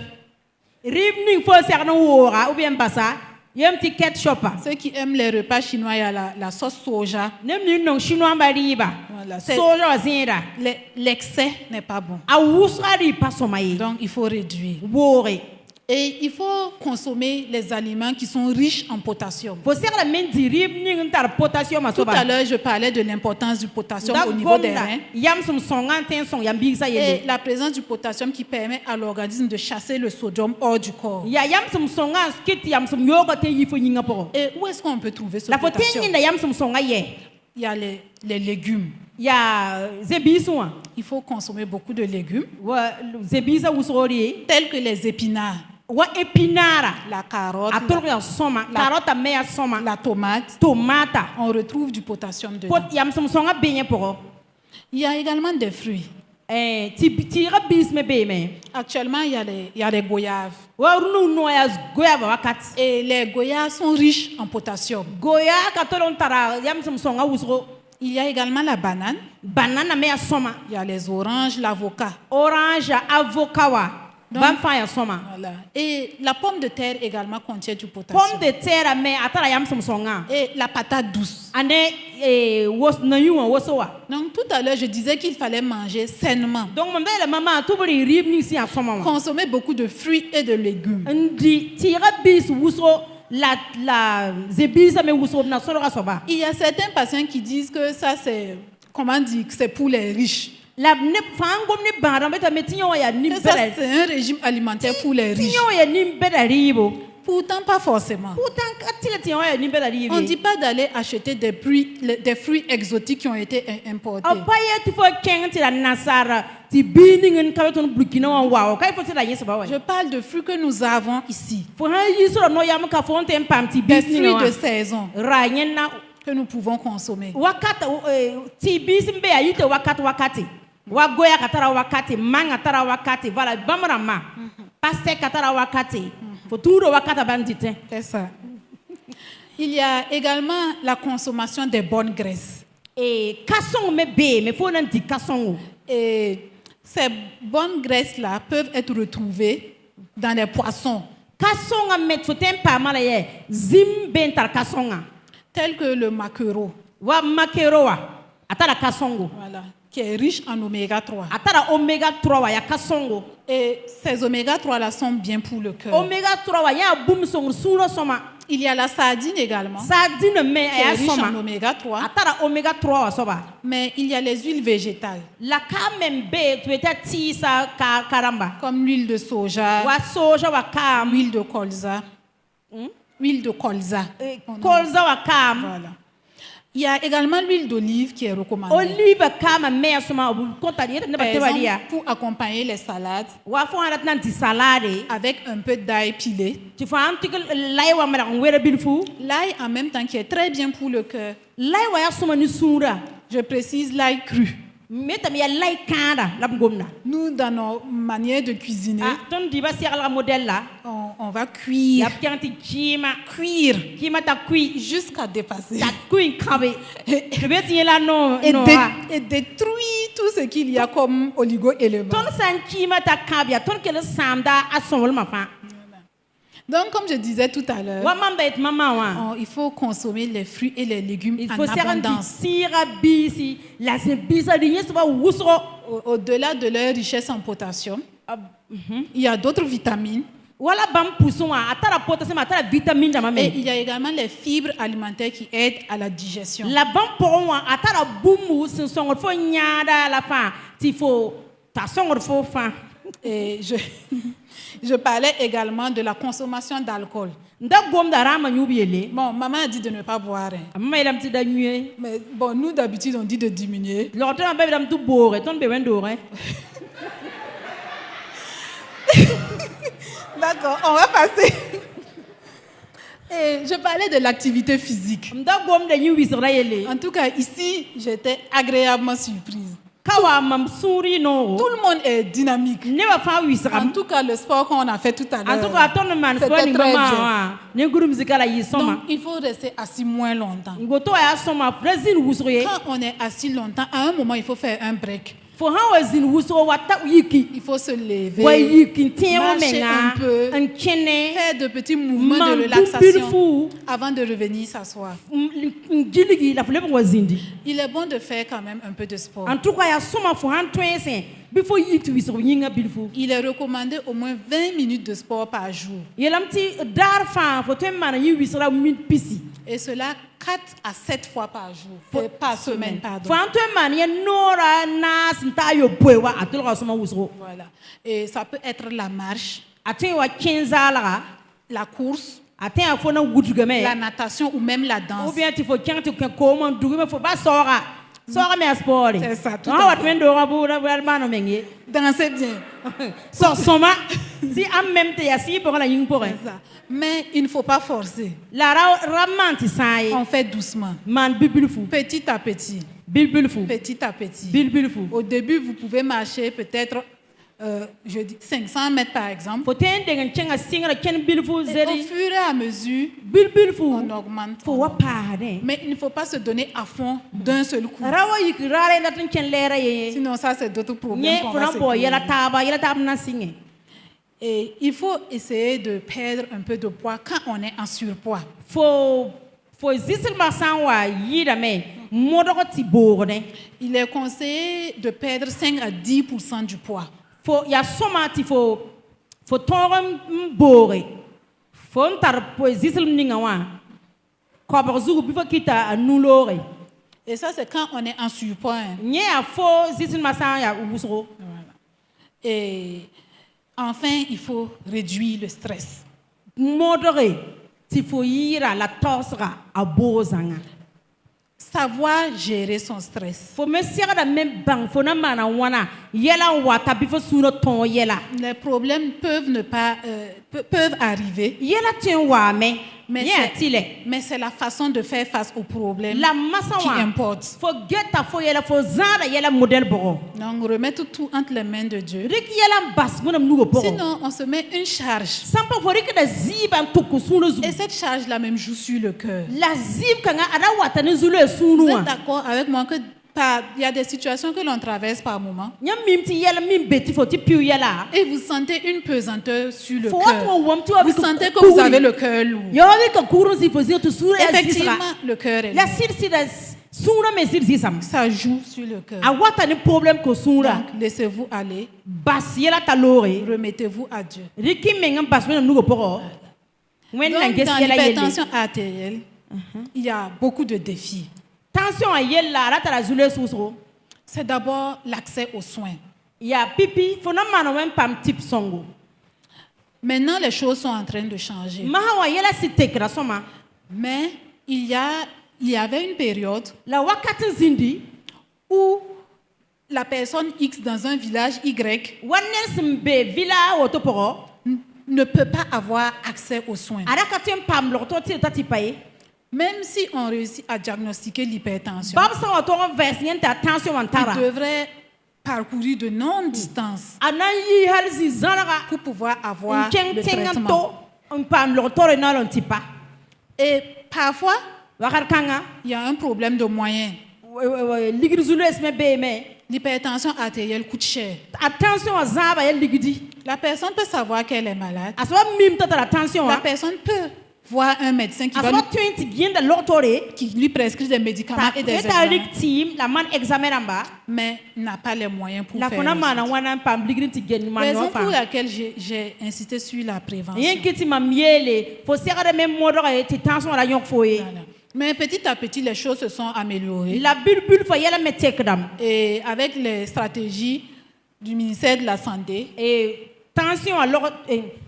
Ceux qui aiment les repas chinois, il y a la sauce soja. Voilà, l'excès n'est pas bon. Donc il faut réduire. Et il faut consommer les aliments qui sont riches en potassium. Faut ser la men dirib ni ntar potassium Tout à l'heure, je parlais de l'importance du potassium au niveau des reins. Yam sum songan ten song yam big sa Et yele. la présence du potassium qui permet à l'organisme de chasser le sodium hors du corps. Ya yam sum songan skit yam sum yoga te yifo yinga po. Et où est-ce qu'on peut trouver ce La faut potassium? tengi na yam sum songa ye. Il y a les légumes. Ya zebisu wa. Il faut consommer beaucoup de légumes, Wa zebisa usori tels que les épinards, wa epinara. la carotte, Atoro ya soma, carotte me ya soma. la tomate. Tomata. On retrouve du potassium dedans. Pot yam sum songa benye po. Il y a également des fruits. Tira bis me be me. Actuellement, il y a des goyaves. Wa runu no ya goya ba wakat. Et les goyaves sont riches en potassium. Goya ka tolon tara yam sum songa usro. Il y a également la banane, Banana me ya soma. il y a les oranges, l'avocat. Orange avocat wa. Donc- Ban fa ya soma. Voilà. Et la pomme de terre également contient du potassium. Pomme de terre me atara yam sum songa. Et la patate douce. Ane wos na yuwa woso wa. Donc tout à l'heure, je disais qu'il fallait manger sainement. Donc mon belle maman tout bari rib ni si ya soma wa. Consommer beaucoup de fruits et de légumes. Ndi tira bis wuso la zebisa me wuso na solo soba. Il y a certains patients qui disent que ça c'est, comment dire, que c'est pour les riches. La ne fangom ne bara beta metinyo ya ni Que ça bere. c'est un régime alimentaire pour les riches. Tinyo ya ni bere ribo. Pourtant pas forcément. Pourtant katila tinyo ya ni bere ribo. On ne dit pas d'aller acheter des fruits exotiques qui ont été importés. Apaya tu fo kenga ti la nasara ti bini ngin kabeton Burkina wa kai fo ti la yesa ba wa. Je parle de fruits que nous avons ici. Fo ha yisoro no yam ka fo ntem pam ti Des bini fruits wa. de saison Ra na que nous pouvons consommer. wakata ti bisi mbe ya yite wakati. Wa goya katara wakati, manga tara wakati, voilà bamrama. Paste katara wakati. Fo turo wakata bandite. C'est ça. Il y a également la consommation des bonnes graisses. Et kasson me be, me fo nan ti kasson. Et ces bonnes graisses-là peuvent être retrouvées dans les poissons, Kasson a met fo tem pa mala ye. Zim ben tar kasson. tels que le maquereau, Wa makero wa. Atara kassongo. voilà, qui est riche en oméga 3. Atara oméga 3 wa ya kassongo. Et ces oméga 3-là sont bien pour le cœur. Oméga 3 wa ya boum song suro soma. Il y a la sardine également, Sardine me qui est ya riche en soma. oméga 3. Atara oméga 3 wa soba. Mais il y a les huiles végétales, La kamem be tu eta tisa karamba. comme l'huile de soja, Wa soja wa kam. l'huile de colza. Huile de colza. Kolza wa kam. Voilà. Il y a également l'huile d'olive qui est recommandée. Olive kama me soma obu kota dieta ne Par batebalia. exemple, pour accompagner les salades Wa fo arat nan ti salade. avec un peu d'ail pilé. Tu fo antikal lay wa mara wera bilfu. L'ail en même temps qui est très bien pour le cœur. Lay wa ya soma ni sura. Je précise l'ail cru. Metam ya lay kanda la ngomna. Nous, dans nos manières de cuisiner, Ah, ton diba ser la modèle là. on va cuire, Ya pianti chima cuire kima ta kui jusqu'à dépasser ta kui kabe. Kebe ti la no et, no. et détruire tout ce qu'il y a comme oligo-éléments. Ton san kima ta kabia ton kele samda asonwol ma fa. Donc, comme je disais tout à l'heure, Wa mamba et mama wa. il faut consommer les fruits et les légumes Il en faut faire un abondance. sira bisi la se bisa di yesu ba wusro. Au-delà de leur richesse en potassium, il y a d'autres vitamines. Wala bam pusun wa atara potassium atara vitamine jama Et me. il y a également les fibres alimentaires qui aident à la digestion. La bam poron wa atara bumu sin songor fo nyada la fa. Ti fo ta songor fo fa. Et je parlais également de la consommation d'alcool. Nda gom da rama nyubiele. Bon, maman a dit de ne pas boire, hein. Amma ilam ti da nyue. Mais bon, nous d'habitude on dit de diminuer. L'autre un bébé dam tu bore, ton bébé ndore. D'accord, on va passer. Et je parlais de l'activité physique. Nda gom da nyu wisra yele. En tout cas, ici, j'étais agréablement surprise. Kawa mam suri no. Tout le monde est dynamique. Ne va fa wisra. En tout cas, le sport qu'on a fait tout à En l'heure. tout cas, ton man C'était sponi très mama bien. wa. Ne guru musical yi soma. Donc, il faut rester assis moins longtemps. Ngoto ya soma presin wusroye. Quand on est assis longtemps, à un moment, il faut faire un break. Fo han wazin wusro wata yiki. Il faut se lever, Wa yiki tienwo marcher menga. un peu, En kene. faire de petits mouvements de Man relaxation fu. avant de revenir s'asseoir. Ngiligi la flebe wazindi. Il est bon de faire quand même un peu de sport. En tout cas, ya soma fo han twense. before you to be so yinga bilfu il est recommandé au moins 20 minutes de sport par jour. yelamti dar fa fo tem mana yi wisra min pisi Et cela 4 à 7 fois par jour, par semaine, pardon. fo anto man ye nora nas nta yo boewa atol ga soma wusro Voilà. Et ça peut être la marche, atin wa 15 ala la course, atin fo na wudugame la natation ou même la ou danse. bien tu faut kyanti ko man dugame fo ba sora me sport C'est ça, tout ah à wat fait. men do ga bu na mano mengi Danser bien. so soma si en même temps si pour la ying pour C'est ça. Mais il ne faut pas forcer. la ramanti sai On fait doucement, man bibilfu petit à petit. bilbilfu Petit à petit. bilbilfu Au début, vous pouvez marcher peut-être, je dis 500 mètres par exemple. faut ten dengan cenga singra ken bilfu Et au zeri fur et à mesure, bilbilfu on augmente. fo wa paade Mais il ne faut pas se donner à fond d'un seul coup. rawa yik rare na tan ken lera ye Sinon, ça, c'est d'autres problèmes. nye qu'on fo va na se bo poser. yela tab na singe Et il faut essayer de perdre un peu de poids quand on est en surpoids. fo zisil ma sanwa yida me modogo ti bogone Il est conseillé de perdre 5 à 10% du poids. fo ya somati fo torom bore fo ntar po zisil ninga wa ko ba zugu bi fo kita anulore Et ça, c'est quand on est en surpoids. Hein. nye a fo zisil ma san ya wusro Voilà. Et enfin, il faut réduire le stress. modore ti fo yira la tosra abozanga Savoir gérer son stress. fo me sira da men bang fo na mana wana yela wata bi fo suno ton yela Les problèmes peuvent arriver, yela tin wa me mais ye tile c'est la façon de faire face aux problèmes la masa qui wa importe. fo geta fo yela fo zara yela model bogo Donc, remettre tout entre les mains de Dieu. rik yela bas mona nugo bogo Sinon, on se met une charge. sampa fo rik da ziba to ko suno zu Et cette charge-là même joue sur le cœur. la zib kanga ada wata ne zulu sunu Vous wa êtes d'accord avec moi que il y a des situations que l'on traverse par moment nyam mim ti yela mim beti fo ti piu yela et vous sentez une pesanteur sur le fo cœur. wa wam ti wa Vous sentez que vous avez le cœur lourd. yo wi ka kuru si fo zir to suru Effectivement, le cœur est la lourd. sir si da sura me sir sam Ça joue sur le cœur. a wata ni problème ko sura Donc, laissez-vous aller. bas yela talore Remettez-vous à Dieu. riki mengam bas mena nugo bogo wen na Donc, nges dans yela yele l'hypertension artérielle, il y a beaucoup de défis. tension a yela la tara zulu susro C'est d'abord l'accès aux soins. ya pipi fo na mano wen pam tip songo Maintenant, les choses sont en train de changer. mahawa yela si tekra soma Mais il y avait une période la wakati zindi où la personne X dans un village Y wanen simbe villa woto poro ne peut pas avoir accès aux soins. ada katem pam lo to ti tati paye Même si on réussit à diagnostiquer l'hypertension, bab sa woto vers yenta tension il antara devrait parcourir de longues distances anan yi halzi zalaga pour pouvoir avoir keng le tengan traitement. to on pam lo to na lon tipa Et parfois, wakar kanga il y a un problème de moyens. ligir zulu esme be me L'hypertension artérielle coûte cher. attention a zaba ya ligidi La personne peut savoir qu'elle est malade. aswa mim tata attention La a personne peut voir un médecin qui, va aswa 20 gienda lo tore qui lui prescrit des médicaments et des ta examens, team la man examen amba mais n'a pas les moyens pour la faire. fona le mana suivi. wana pam ligir ti gen man Raison no pour fa laquelle j'ai insisté sur la prévention. yen kiti mam yele fo sera de même modo ga ti tension la yok foye Voilà. Mais petit à petit, les choses se sont améliorées. la bulbul fo yela me tekdam Et avec les stratégies du ministère de la Santé, et tension alors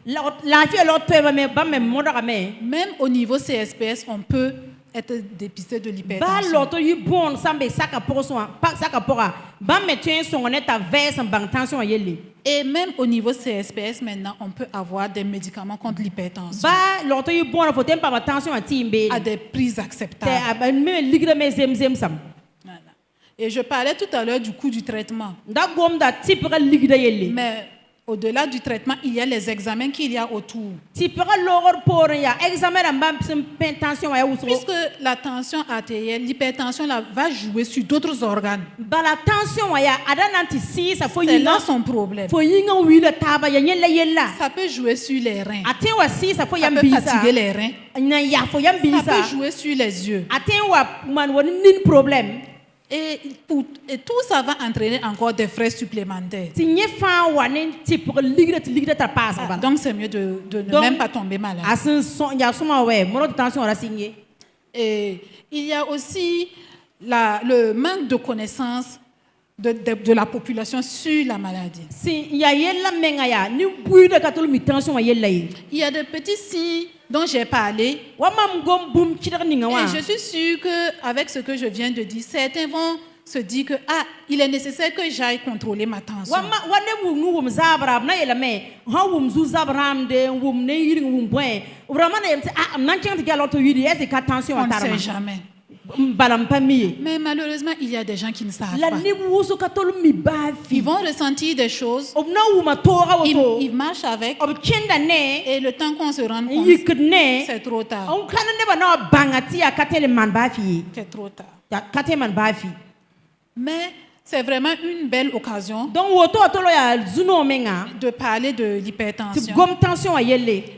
la fi alors to me ba me modo ga me même au niveau CSPS, on peut être dépisté de ba l'hypertension. loto yi bon sambe saka poso pa saka pora ba me tuen son on est à vers bang tension yele Et même au niveau CSPS, maintenant, on peut avoir des médicaments contre l'hypertension ba loto yi bon fo tempa ba tension a timbe à des prix te acceptables. me ligre me zem sam Voilà. Et je parlais tout à l'heure du coût du traitement. da gom da tipra ligre yele Mais au-delà du traitement, il y a les examens qu'il y a autour. tipra logor por ya examen amba tension ya usro Puisque la tension artérielle, l'hypertension là, va jouer sur d'autres organes. ba la tension ya ada nanti si sa fo C'est yinga là son problème. fo yinga wile taba ya nyela yella Ça peut jouer sur les reins. atin wa si sa fo Ça yam peut bisa fatiguer les reins. na ya fo yam Ça bisa peut jouer sur les yeux. atin wa man woni nin problème Et tout ça va entraîner encore des frais supplémentaires. Donc c'est mieux de ne même pas tomber malade. Et il y a aussi le manque de connaissance de la population sur la maladie. Il y a des petits signes dont j'ai parlé. Et je suis sûre qu'avec ce que je viens de dire, certains vont se dire que il est nécessaire que j'aille contrôler ma tension. On ne sait jamais. Mais malheureusement, il y a des gens qui ne savent pas. Ils vont ressentir des choses. Ils marchent avec. Et le temps qu'on se rende compte, c'est trop tard. C'est trop tard. Mais c'est vraiment une belle occasion de parler de l'hypertension.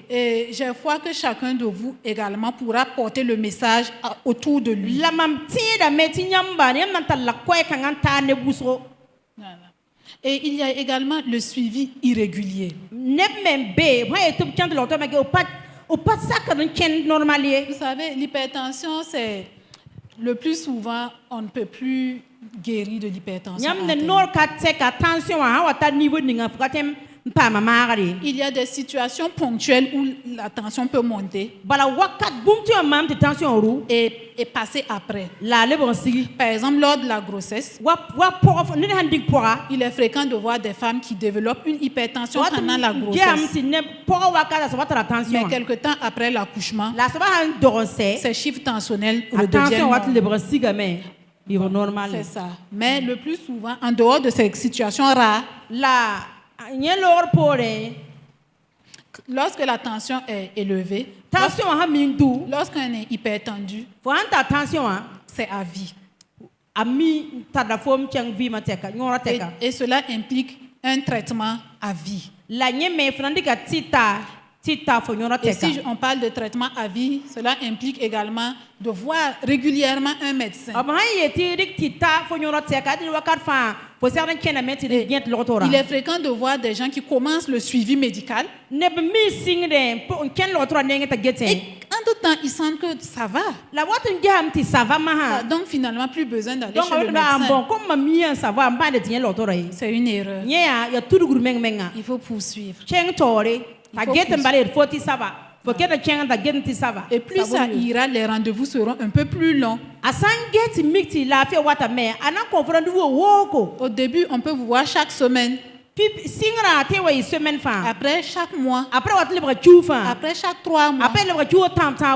Et je crois que chacun de vous également pourra porter le message autour de lui. Et il y a également le suivi irrégulier. Vous savez, l'hypertension, c'est le plus souvent, on ne peut plus guérir de l'hypertension. Il y a des situations ponctuelles où la tension peut monter et passer après. Par exemple, lors de la grossesse, il est fréquent de voir des femmes qui développent une hypertension pendant la grossesse. Mais quelque temps après l'accouchement, ces chiffres tensionnels redeviennent normal. C'est ça. Mais le plus souvent, en dehors de ces situations rares, lorsque la tension est élevée, lorsqu'on est hypertendu, c'est à vie. Et cela implique un traitement à vie. Et si on parle de traitement à vie, cela implique également de voir régulièrement un médecin. Il est fréquent de voir des gens qui commencent le suivi médical. Et en tout temps, ils sentent que ça va. Donc finalement, plus besoin d'aller chez le médecin. C'est une erreur. Il faut poursuivre. Et plus ça ira, les rendez-vous seront un peu plus longs. Au début, on peut vous voir chaque semaine. Après chaque mois. Après chaque 3 mois.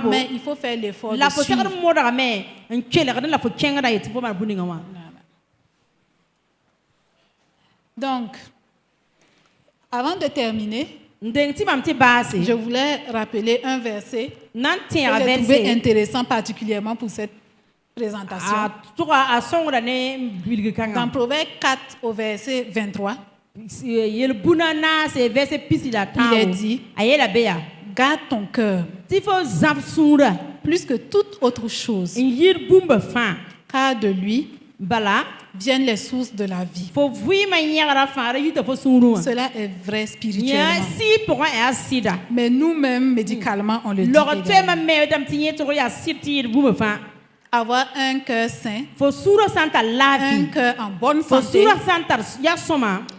Mais il faut faire l'effort de suivre. Donc, avant de terminer, je voulais rappeler un verset que j'ai trouvé intéressant particulièrement pour cette présentation. Dans Proverbe 4 au verset 23, il est dit: garde ton cœur plus que toute autre chose, car de lui viennent les sources de la vie. Cela est vrai spirituellement. Mais nous-mêmes, médicalement, on le dit également. Avoir un cœur sain, un cœur en bonne santé,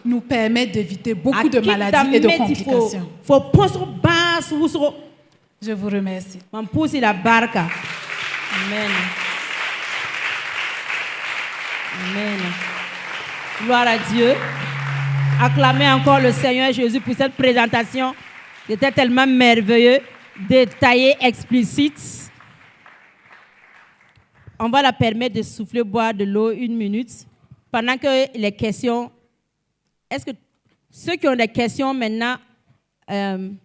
nous permet d'éviter beaucoup de maladies et de complications. Je vous remercie. Amen. Amen. Gloire à Dieu. Acclamez encore le Seigneur Jésus pour cette présentation. C'était tellement merveilleux, détaillé, explicite. On va la permettre de souffler, boire de l'eau 1 minute. Pendant que les questions... Est-ce que ceux qui ont des questions maintenant, elle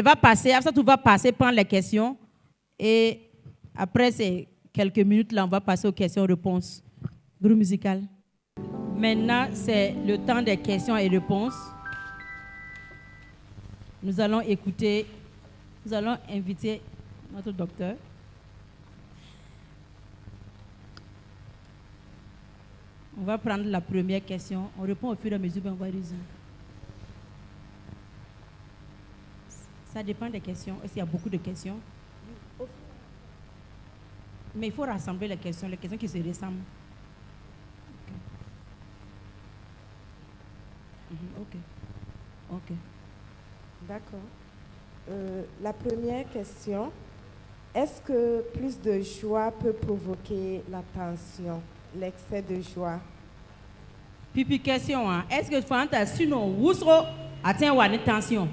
va passer, Absatou va passer, prendre les questions. Et après ces quelques minutes, là, on va passer aux questions-réponses. Groupe musical. Maintenant, c'est le temps des questions et réponses. Nous allons écouter, nous allons inviter notre docteur. On va prendre la première question. On répond au fur et à mesure, on va résumer. Ça dépend des questions. Est-ce qu'il y a beaucoup de questions? Mais il faut rassembler les questions qui se ressemblent. Ok. D'accord. La première question, est-ce que plus de joie peut provoquer la tension, l'excès de joie? Puis question, hein? Est-ce que tu as sinon ousro atteint une tension?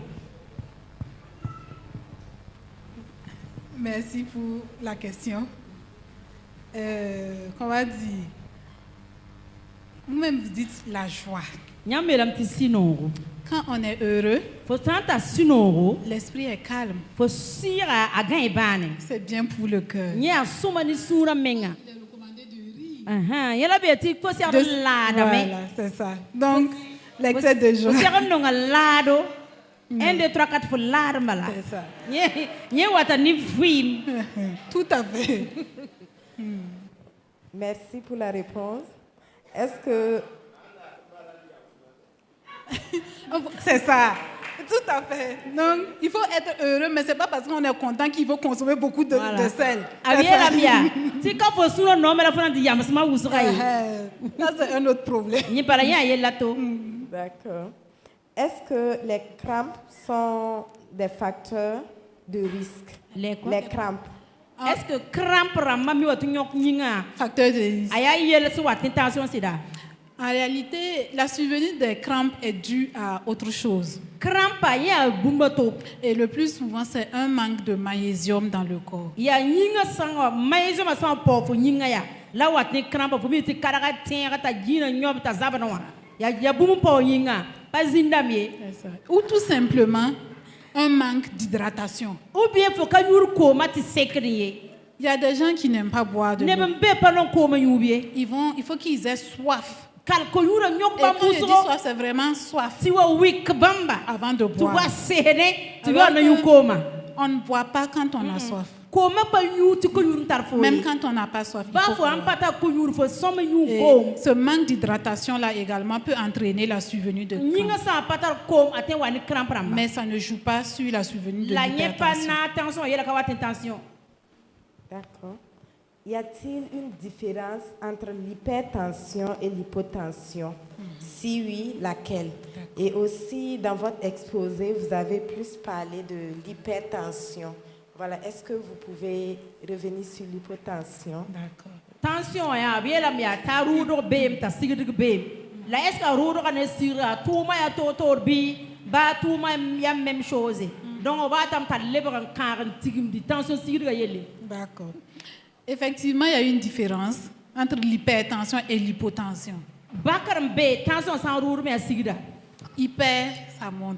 Merci pour la question. Qu'on va dire, vous-même vous dites la joie. Quand on est heureux, l'esprit est calme. C'est bien pour le cœur. Voilà, c'est ça. Donc, l'excès de joie. 1, 2, 3, 4 pour l'arme là. C'est ça. Tout à fait. Merci pour la réponse. Est-ce que... C'est ça. Tout à fait. Donc, il faut être heureux, mais ce n'est pas parce qu'on est content qu'il faut consommer beaucoup de sel. Là, c'est un autre problème. D'accord. Est-ce que les crampes sont des facteurs de risque? Les crampes. Est-ce que crampes facteur de risque? En réalité, la survenue des crampes est due à autre chose. Et le plus souvent, c'est un manque de magnésium dans le corps. Ou tout simplement un manque d'hydratation. Il y a des gens qui n'aiment pas boire de l'eau. Il faut qu'ils aient soif. Et quand je dis soif, c'est vraiment soif. Avant de boire. On ne boit pas quand on a soif. Même quand on n'a pas soif. Et ce manque d'hydratation-là également peut entraîner la survenue de crampes. Mais ça ne joue pas sur la survenue de l'hypertension. D'accord. Y a-t-il une différence entre l'hypertension et l'hypotension? Si oui, laquelle? Et aussi, dans votre exposé, vous avez plus parlé de l'hypertension. Voilà, est-ce que vous pouvez revenir sur l'hypotension? D'accord. Tension, la même chose. Donc, on va D'accord. Effectivement, il y a une différence entre l'hypertension et l'hypotension. Hyper, ça monte.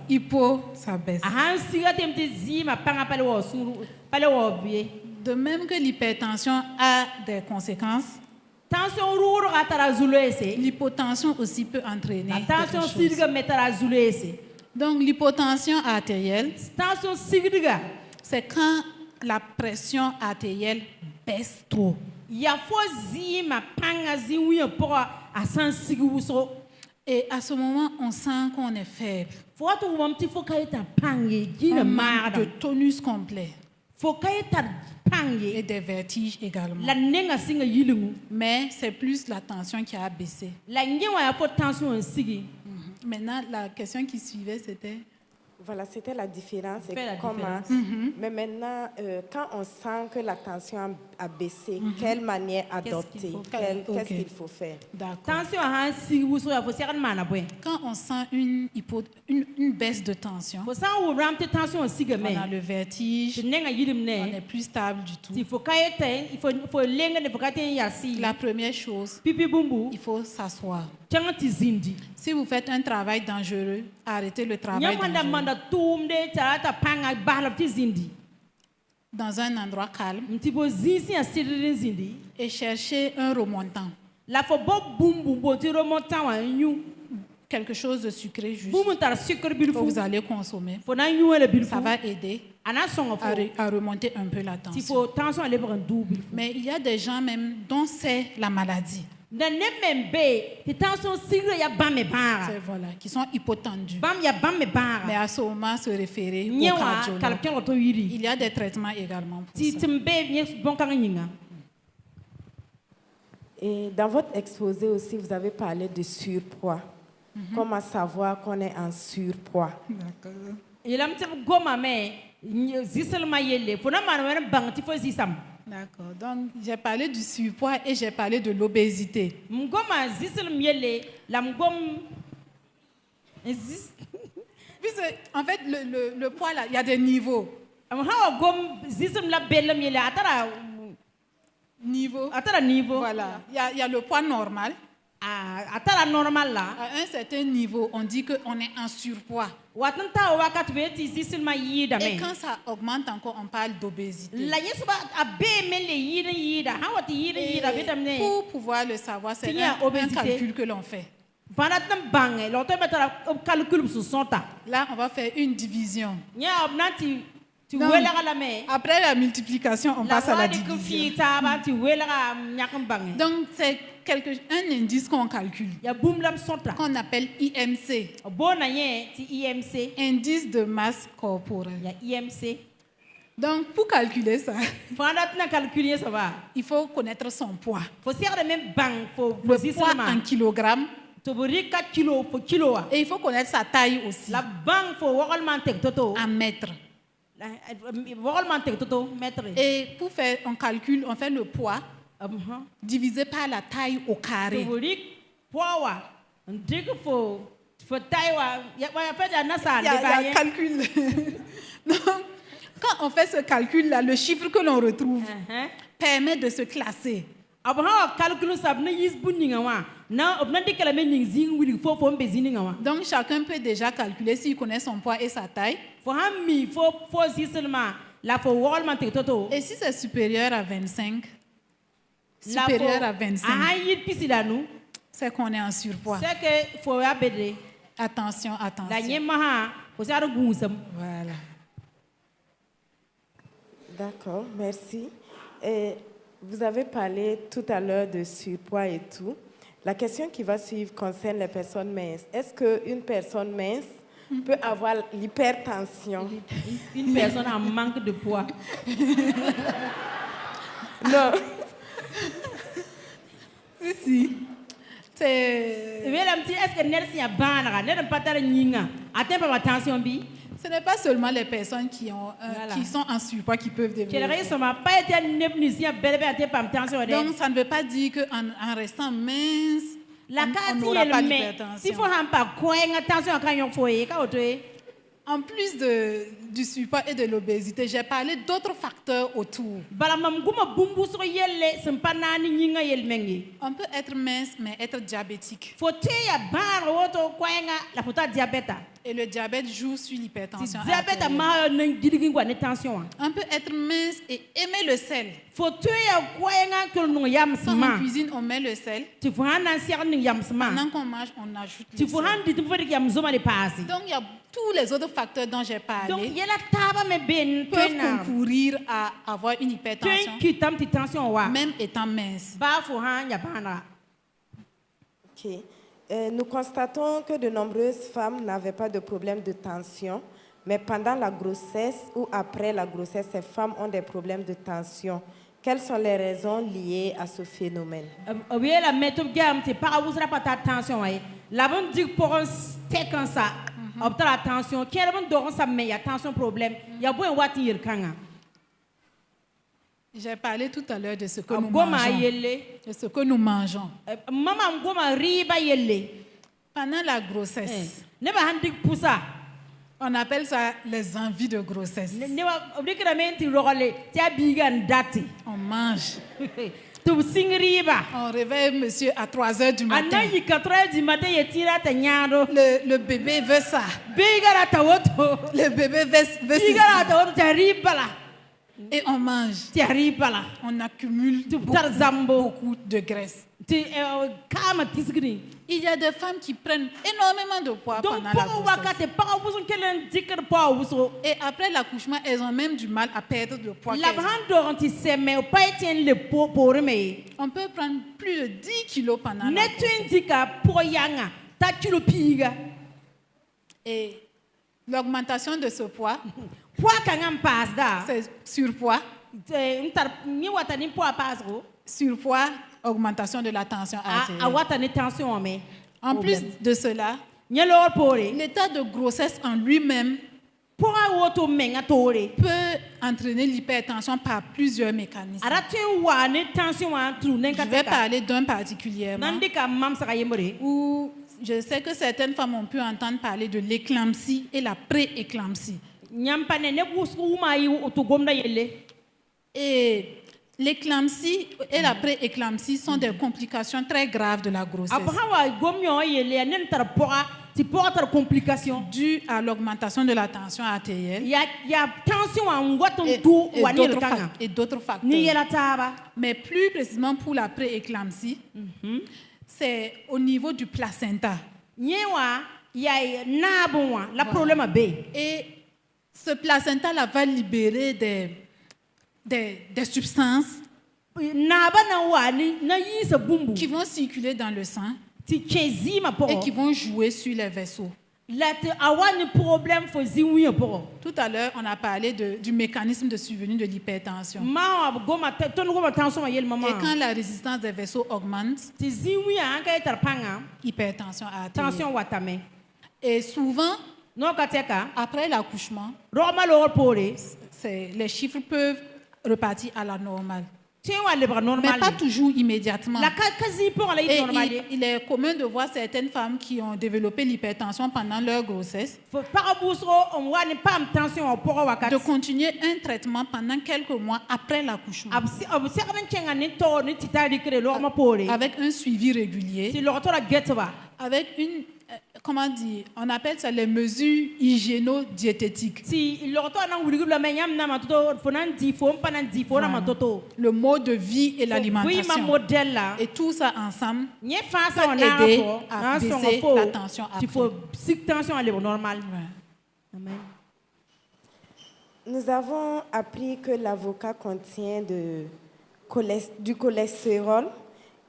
Hypo, ça baisse. De même que l'hypertension a des conséquences, l'hypotension aussi peut entraîner quelque chose. Donc l'hypotension artérielle, c'est quand la pression artérielle baisse trop. Et à ce moment, on sent qu'on est faible. Un manque de tonus complet. Et des vertiges également. Mais c'est plus la tension qui a baissé. Maintenant, la question qui suivait, c'était... Voilà, c'était la différence. Comment? Mais maintenant, quand on sent que la tension a baissé, quelle manière adopter? Qu'est-ce qu'il faut faire? D'accord. Quand on sent une baisse de tension, on a le vertige, on n'est plus stable du tout. La première chose, il faut s'asseoir. Si vous faites un travail dangereux, arrêtez le travail dangereux. Dans un endroit calme et cherchez un remontant. quelque chose de sucré juste bu mun tar sucre bil que fu vous allez consommer. fo na nyuele bil fu Ça va aider ana songo fo à remonter un peu la ti tension. fo tension ale bran du bil fu Mais il y a des gens même dont c'est la maladie. na ne membe ti tension sigre ya bamme bara C'est, voilà, qui sont hypotendus. bam ya bamme bara Mais à ce moment, se référer au nyewa cardiologue. kalpion to yiri Il y a des traitements également pour ti ça. timbe nye bon kan nyinga. Et dans votre exposé aussi, vous avez parlé de surpoids. Comment savoir qu'on est en surpoids? D'accord. yelam ti goma me zisel ma yelle fo na man wen bang ti fo zisam D'accord. Donc, j'ai parlé du surpoids et j'ai parlé de l'obésité. ngoma zisel yelle la ngom Puisque, en fait, le poids, là, il y a des niveaux. am ha gom zisel la belam yelle atara niveau Voilà. Il y a le poids normal. atara normal la À un certain niveau, on dit qu'on est en surpoids. watanta wakat veti zisel ma yida Et me quand ça augmente encore, on parle d'obésité. la yesuba abe mele yida ha wati yida Et vitamine pour pouvoir le savoir, c'est S'il y a un obésité. calcul que l'on fait. vanatam bange lo to metara calcul su sonta Là, on va faire une division. nya obnati tu Non. wela la me Après la multiplication, on passe à la wadi ku division. fi taba ti wela nyakam bange Donc, c'est un indice qu'on calcule, ya bumlam sonta qu'on appelle IMC, bona ye ti IMC indice de masse corporelle. ya IMC Donc, pour calculer ça, fandat na calculer ça va il faut connaître son poids. faut faire de même bang faut Le poids en kilogrammes. to buri 4 kilo pour kilo wa Et il faut connaître sa taille aussi, la bang faut waralman tek toto en mètres. waralman tek toto mètre Et pour faire, on fait le poids divisé par la taille au to carré. buri poids ndig faut taiwa ya fait da nasa Il y a calcul. Donc, quand on fait ce calcul-là, le chiffre que l'on retrouve permet de se classer. abha calcul sab na yis bunninga wa na obna dikala men ning zing wili fo fo mbezininga wa Donc, chacun peut déjà calculer s'il connaît son poids et sa taille. fo hammi fo seulement la fo waralman tek toto Et si c'est supérieur à 25, la supérieur à fo 25, aha yir pisidanu c'est qu'on est en surpoids. c'est que fo ya bedre Attention, la attention. nyema ha fo sa gusam Voilà. D'accord, merci. Et vous avez parlé tout à l'heure de surpoids et tout. La question qui va suivre concerne les personnes minces. Est-ce qu'une personne mince peut avoir l'hypertension? une personne en manque de poids Non. Si. C'est... est-ce que nersi ya banara ne pas tar nyinga atteint par attention bi Ce n'est pas seulement les personnes qui Voilà. qui sont en surpoids qui peuvent je devenir. le ça m'a pas été nebnisia belbe atteint par attention Donc, ça ne veut pas dire qu'en restant mince, la on carte n'aura pas elle met l'hypertension. si faut hampa quoi attention quand yon foyer ka otoé En plus du surpoids et de l'obésité, j'ai parlé d'autres facteurs autour. balamam guma bumbu so yelle sempanani nyinga yel mengi On peut être mince, mais être diabétique. faut ya bar woto quoi la faut diabète Et le diabète joue sur l'hypertension diabète artérielle. ma nang gidigi ngwa tension On peut être mince et aimer le sel. faut ya quoi que non yam Quand on sma cuisine, on met le sel. tu faut un ancien yam sma Pendant qu'on mange, on ajoute tu le faut sel. handi tu faut yam zoma le passer. Donc, il y a tous les autres facteurs dont j'ai Donc, parlé il y a la table, mais ben, peuvent concourir à avoir une hypertension, qui t'aime, tu tension, wa. même étant mince. Ba fo han ya bana. Ok. Nous constatons que de nombreuses femmes n'avaient pas de problème de tension, mais pendant la grossesse ou après la grossesse, ces femmes ont des problèmes de tension. Quelles sont les raisons liées à ce phénomène? Oui, la méthode gamme, tu pas vous pas ta tension, ouais. La bonne dit pour un steak comme ça. Obtenir attention, qui est bon doron ça mais attention problème. Il y a beau wati yel kanga. J'ai parlé tout à l'heure de ce que nous Goma mangeons. yelle. De ce que nous mangeons. Maman goma riba yelle. Pendant la grossesse, Ne ba handi poussa. on appelle ça les envies de grossesse. Ne ba obligatoirement rogale, tia bigan dati. On mange. Tu singriba. On réveille monsieur à 3 heures du matin. Anayi 4h du matin yetira ta nyaro. Le bébé veut ça. Bigara ta woto. Le bébé veut ceci. Bigara ta woto taribala. Et on mange. Taribala. On accumule Tu tarzambo. beaucoup de graisse. Tu kama tisgri. Il y a des femmes qui prennent énormément de poids donc pendant la pɔgɔ wa ka grossesse. te pɔgɔ wusu kelen dikir pɔgɔ wusu Et après l'accouchement, elles ont même du mal à perdre le poids. qu'elles ont. laban dɔrɔn ti sɛmɛ o pa ye tiɲɛ le poore me On peut prendre plus de 10 kilos pendant la ne grossesse. tun ti ka pɔgɔ yanga ta kilo piiga Et l'augmentation de ce poids, poids ka ŋa paas da c'est surpoids, n tar ni wata ni poids paas ko surpoids, augmentation de la tension a artérielle. wata ni tension me En plus de cela, nye lɔɔre poore l'état de grossesse en lui-même pɔgɔ woto mɛŋa toore peut entraîner l'hypertension par plusieurs mécanismes. ara tun wa ni tension wa turu ne Je ka vais te ka parler d'un particulièrement nan di ka mam saka yembre où je sais que certaines femmes ont pu entendre parler de l'éclampsie et la pré-éclampsie. nyampane ne busku wuma yi to gomda yelle Et l'éclampsie et la pré-éclampsie sont des complications très graves de la grossesse abaha wa gomyo yelle ne tar pɔgɔ ti pɔgɔ tar complication dues à l'augmentation de la tension artérielle ya tension wa ngoton et, tu et wa ni d'autres kanga fac- et d'autres ni facteurs. yela taba Mais plus précisément pour la pré-éclampsie, c'est au niveau du placenta. nyewa ya nabon wa la problème be Et ce placenta-là va libérer des substances naba na wa ni na yi sa bumbu qui vont circuler dans le sang ti chezi ma et qui pɔgɔ vont jouer sur les vaisseaux. la te awa ni problème fo ziwu ya pɔgɔ Tout à l'heure, on a parlé du mécanisme de survenue de l'hypertension. ma wa goma ton goma tension wa yel Et mama quand la résistance des vaisseaux augmente, ti ziwu ya an ka tar panga hypertension artérielle. tension wa tame Et souvent, no ka te ka après l'accouchement, roma lo pore les chiffres peuvent repartir à la normale. tiens wa le Mais normal pas toujours immédiatement. la quasi pour la Et normal il est commun de voir certaines femmes qui ont développé l'hypertension pendant leur grossesse faut pas busro on wa ni pam tension o pɔgɔ wa ka de continuer un traitement pendant quelques mois après l'accouchement absi ka ben chenga ni to ni titari kre lo ma pore avec un suivi régulier, si lo to la getba avec une, comment dire, on appelle ça les mesures hygiéno-diététiques. si lo to na wuri la men yam na ma to fo nan di fo pa nan di fo na ma toto Le mode de vie et oui ma l'alimentation. modèle là Et tout ça ensemble nye fa peut sa on a aider ko à na so baisser fo la tension il après. faut si tension aller au normal Ouais. amen Nous avons appris que l'avocat contient du cholestérol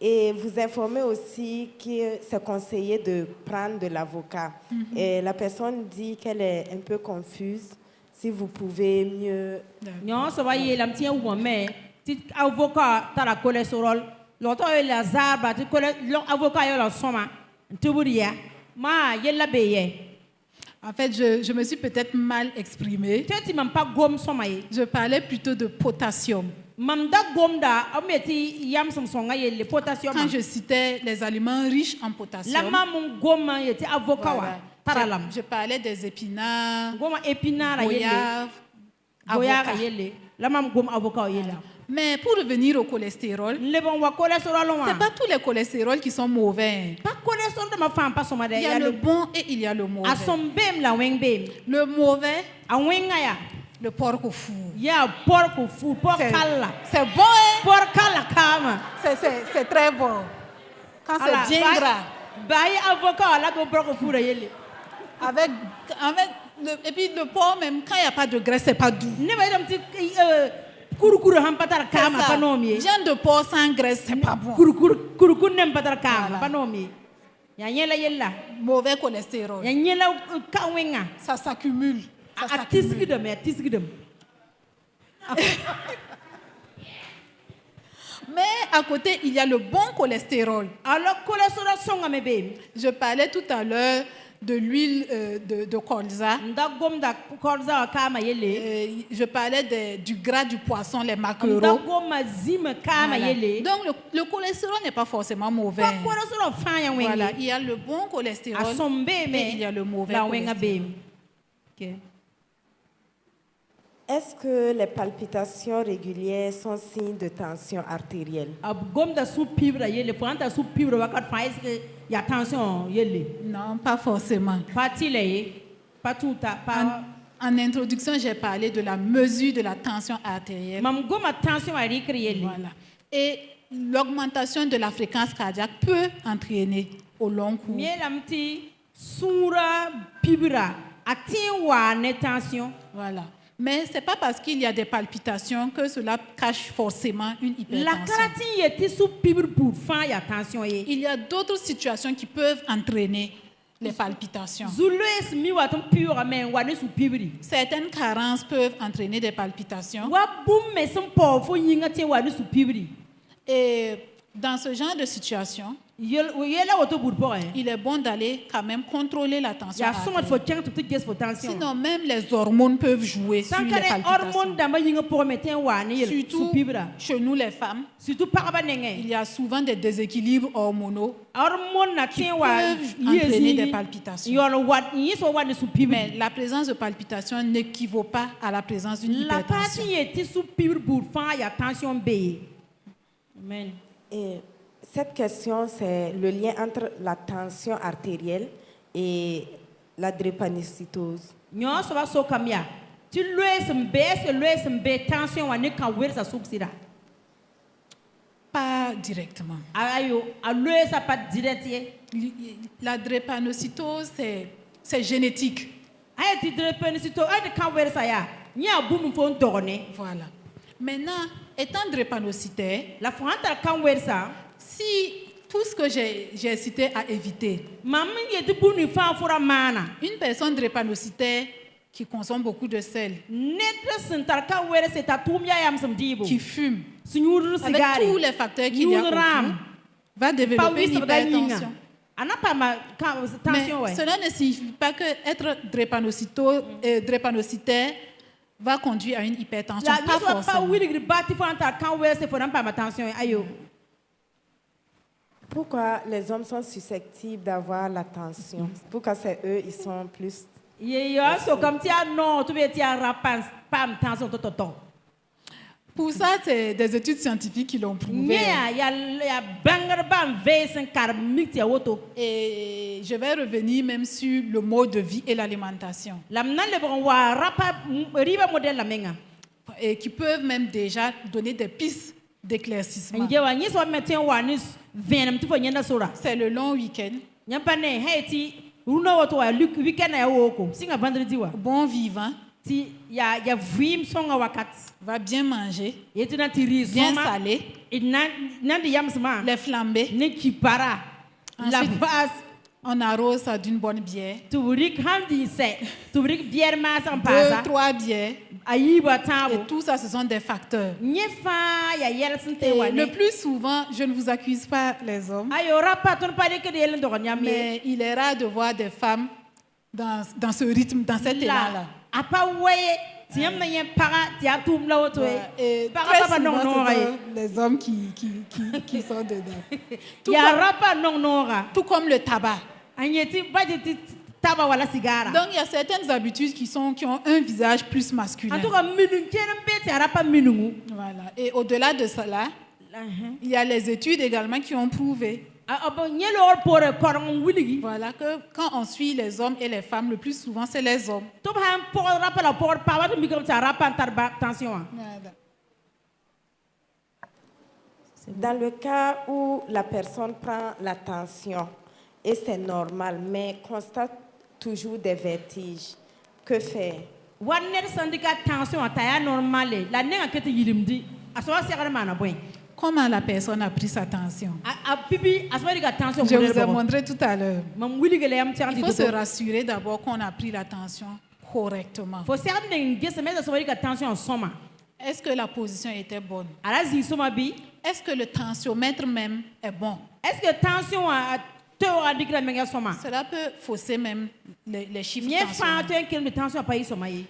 et vous informez aussi que c'est conseillé de prendre de l'avocat. Et la personne dit qu'elle est un peu confuse. Si vous pouvez mieux... nyo so ba ye lam tien wo me ti avocat tara cholestérol lo to ye la zarba ti lo avocat yo la soma tuburia ma yella beye En fait, je me suis peut-être mal exprimée. teti mam pa gom soma ye Je parlais plutôt de potassium. mam da gom da ameti yam som songa ye le potassium Quand je citais les aliments riches en la potassium, mam gom ye ti avocat wa voilà, tara lam je parlais des épinards, goma épinard yelle goyaves, goya avocats. yelle la mam gom avocat yelle Mais pour revenir au cholestérol, le bon wa cholestérol wa c'est pas tous les cholestérols qui sont mauvais. pas cholestérol de ma femme pas soma de Il y a le bon et il y a le mauvais. a som bem la weng bem Le mauvais, a wenga ya le porc au four. ya porco fu porc C'est kala c'est bon, hein? porc kala kama C'est très bon. Quand Ala, c'est bien ba- gras. ba yi avocat la ko porc fu da yelle Avec et puis le porc, même quand il n'y a pas de graisse, c'est pas doux. ne ba dam ti kurukuru ham patar C'est kama ça. pa nomi Viande de porc sans graisse, c'est pas bon. kurukuru nem patar kama Voilà. pa nomi ya nyela yella Mauvais cholestérol. ya nyela ka wenga Ça s'accumule. Ça a s'accumule. tisgidam ya tisgidam Mais à côté, il y a le bon cholestérol. alors cholestérol songa me be Je parlais tout à l'heure de l'huile de colza. nda gom da korza kama yelle Je parlais du gras du poisson, les nda maquereaux. gom zim kama Voilà. yelle Donc le cholestérol n'est pas forcément mauvais. pa cholestérol fa ya wenga Voilà, il y a le bon cholestérol a som be et il y me a le mauvais la wenga cholestérol. be ok Est-ce que les palpitations régulières sont signes de tension artérielle? a gom da su pibra yelle pour anta su pibra wakat fa est que y a tension yelle Non, pas forcément. pas tile pas tout pas En introduction, j'ai parlé de la mesure de la tension artérielle. mam gom a tension a rikri yelle Voilà. Et l'augmentation de la fréquence cardiaque peut entraîner au long cours. Mielamti sura pibra atien wa tension. Voilà. Mais ce n'est pas parce qu'il y a des palpitations que cela cache forcément une La hypertension. caratine était sous pibre pour faire y attention. Il y a d'autres situations qui peuvent entraîner les palpitations. Zulus mi watum pure mais wane sous pibre. Certaines carences peuvent entraîner des palpitations. Wa boum mais son pauvre yinga te wane sous pibre. Et dans ce genre de situation, Yela auto pour pour. il est bon d'aller quand même contrôler la tension Ya so much for artérielle. chance to get for tension. Sinon, même les hormones peuvent jouer sur Sans les que les hormones palpitations. d'amba yinga pour mettre wane sous Surtout pibre. chez nous les femmes, Surtout par il nenge. y a souvent des déséquilibres hormonaux Hormone na qui tien wa peuvent entraîner des palpitations. Yolo wat yiso wane sous pibre. Mais la présence de palpitations n'équivaut pas à la présence d'une La hypertension. partie était sous pibre pour faire y attention B. Amen. Et cette question, c'est le lien entre la tension artérielle et la drépanocytose. Nyo so va so kamia. Tu lues mbe tension wane kan wer sa suksira. Pas directement. Ayo a lues a pas direct ye. La drépanocytose, c'est génétique. Ayo ti drepenicito ay de kan wer sa ya. Nya boum fo ndorne. Voilà. Maintenant, étant drépanocytaire, La fanta kan wer sa. si tout ce que j'ai cité à éviter, Mamin ye ti bunu fa fora mana. une personne drépanocytaire qui consomme beaucoup de sel, Netre sentar kan wer se ta tumya yam sam dibo. qui fume, Signuru avec sigari. tous les facteurs qu'il y a autour, Ram. va Pas développer une oui hypertension. hypertension. Ana pas ma Mais tension ouais. cela ne signifie pas que être drépanocytaire va conduire à une hypertension. La Pas ni so pas forcément. wili bati fanta kan wer se fora pas ma tension ayo. Pourquoi les hommes sont susceptibles d'avoir la tension? Pourquoi c'est eux, ils sont plus... Yo so comme tia non tu veux tia rapans pam tension to. Pour ça, c'est des études scientifiques qui l'ont prouvé. Nya ya banger bam vesen karmik tia woto. Et je vais revenir même sur le mode de vie et l'alimentation, Lamna le bon wa rapa riba model la menga. et qui peuvent même déjà donner des pistes d'éclaircissement. Nje wa nyi so metien wa ni venam tu fo nyenda sora. C'est le long week-end, Nyampa ne heti runo woto wa weekend ya woko. Singa vendredi wa. bon vivant, Ti ya vim songa wakat. va bien manger, Yeti na tiri bien soma. salé, Nan di yamsma. les flambés. Ne ki para. La Ensuite, base. on arrose ça d'une bonne bière. Tubrik handi se. Tubrik bière ma sans 2, pasa. 3 bières. Ayiba Et tabo. tout ça, ce sont des facteurs. Nyefa ya yel sente Et wane. le plus souvent, je ne vous accuse pas les hommes, Ayo rapa ton pas de que de yel ndo nyame. mais il est rare de voir des femmes dans ce rythme, dans cet élan-là. La apa waye. Tiam na yen para tia tum la woto e. Et Para très papa souvent, non ce non sont les hommes qui sont dedans. Tout, Ya comme, rapa non non ra. tout comme le tabac. Anyeti budget taba wala sigara. Donc, il y a certaines habitudes qui ont un visage plus masculin. En tout cas minun kenem beti rapa minungu. Voilà. Et au-delà de cela, il y a les études également qui ont prouvé, Abo nyelo or pour koron wiligi. voilà, que quand on suit les hommes et les femmes, le plus souvent, c'est les hommes. To ba pour rapa la pour pa wat mi comme ça rapa tarba tension. Voilà. Dans le cas où la personne prend la tension, et c'est normal, mais constate toujours des vertiges, que faire? Wanner syndicat tension ataya normale. La nenga kete yilimdi. Aso sekara mana boy. Comment la personne a pris sa tension? A pipi aswari ka tension. Je vous ai montré tout à l'heure. Mam wiligi le am tiang Il faut se rassurer d'abord qu'on a pris la tension correctement. Faut certain ngese mais aswari ka tension soma. Est-ce que la position était bonne? Alazi soma bi. Est-ce que le tensiomètre même est bon? Est-ce que tension a te a dikra menga soma? Cela peut fausser même les chiffres Nye fa tensionnels. to en tension pa yi soma yi.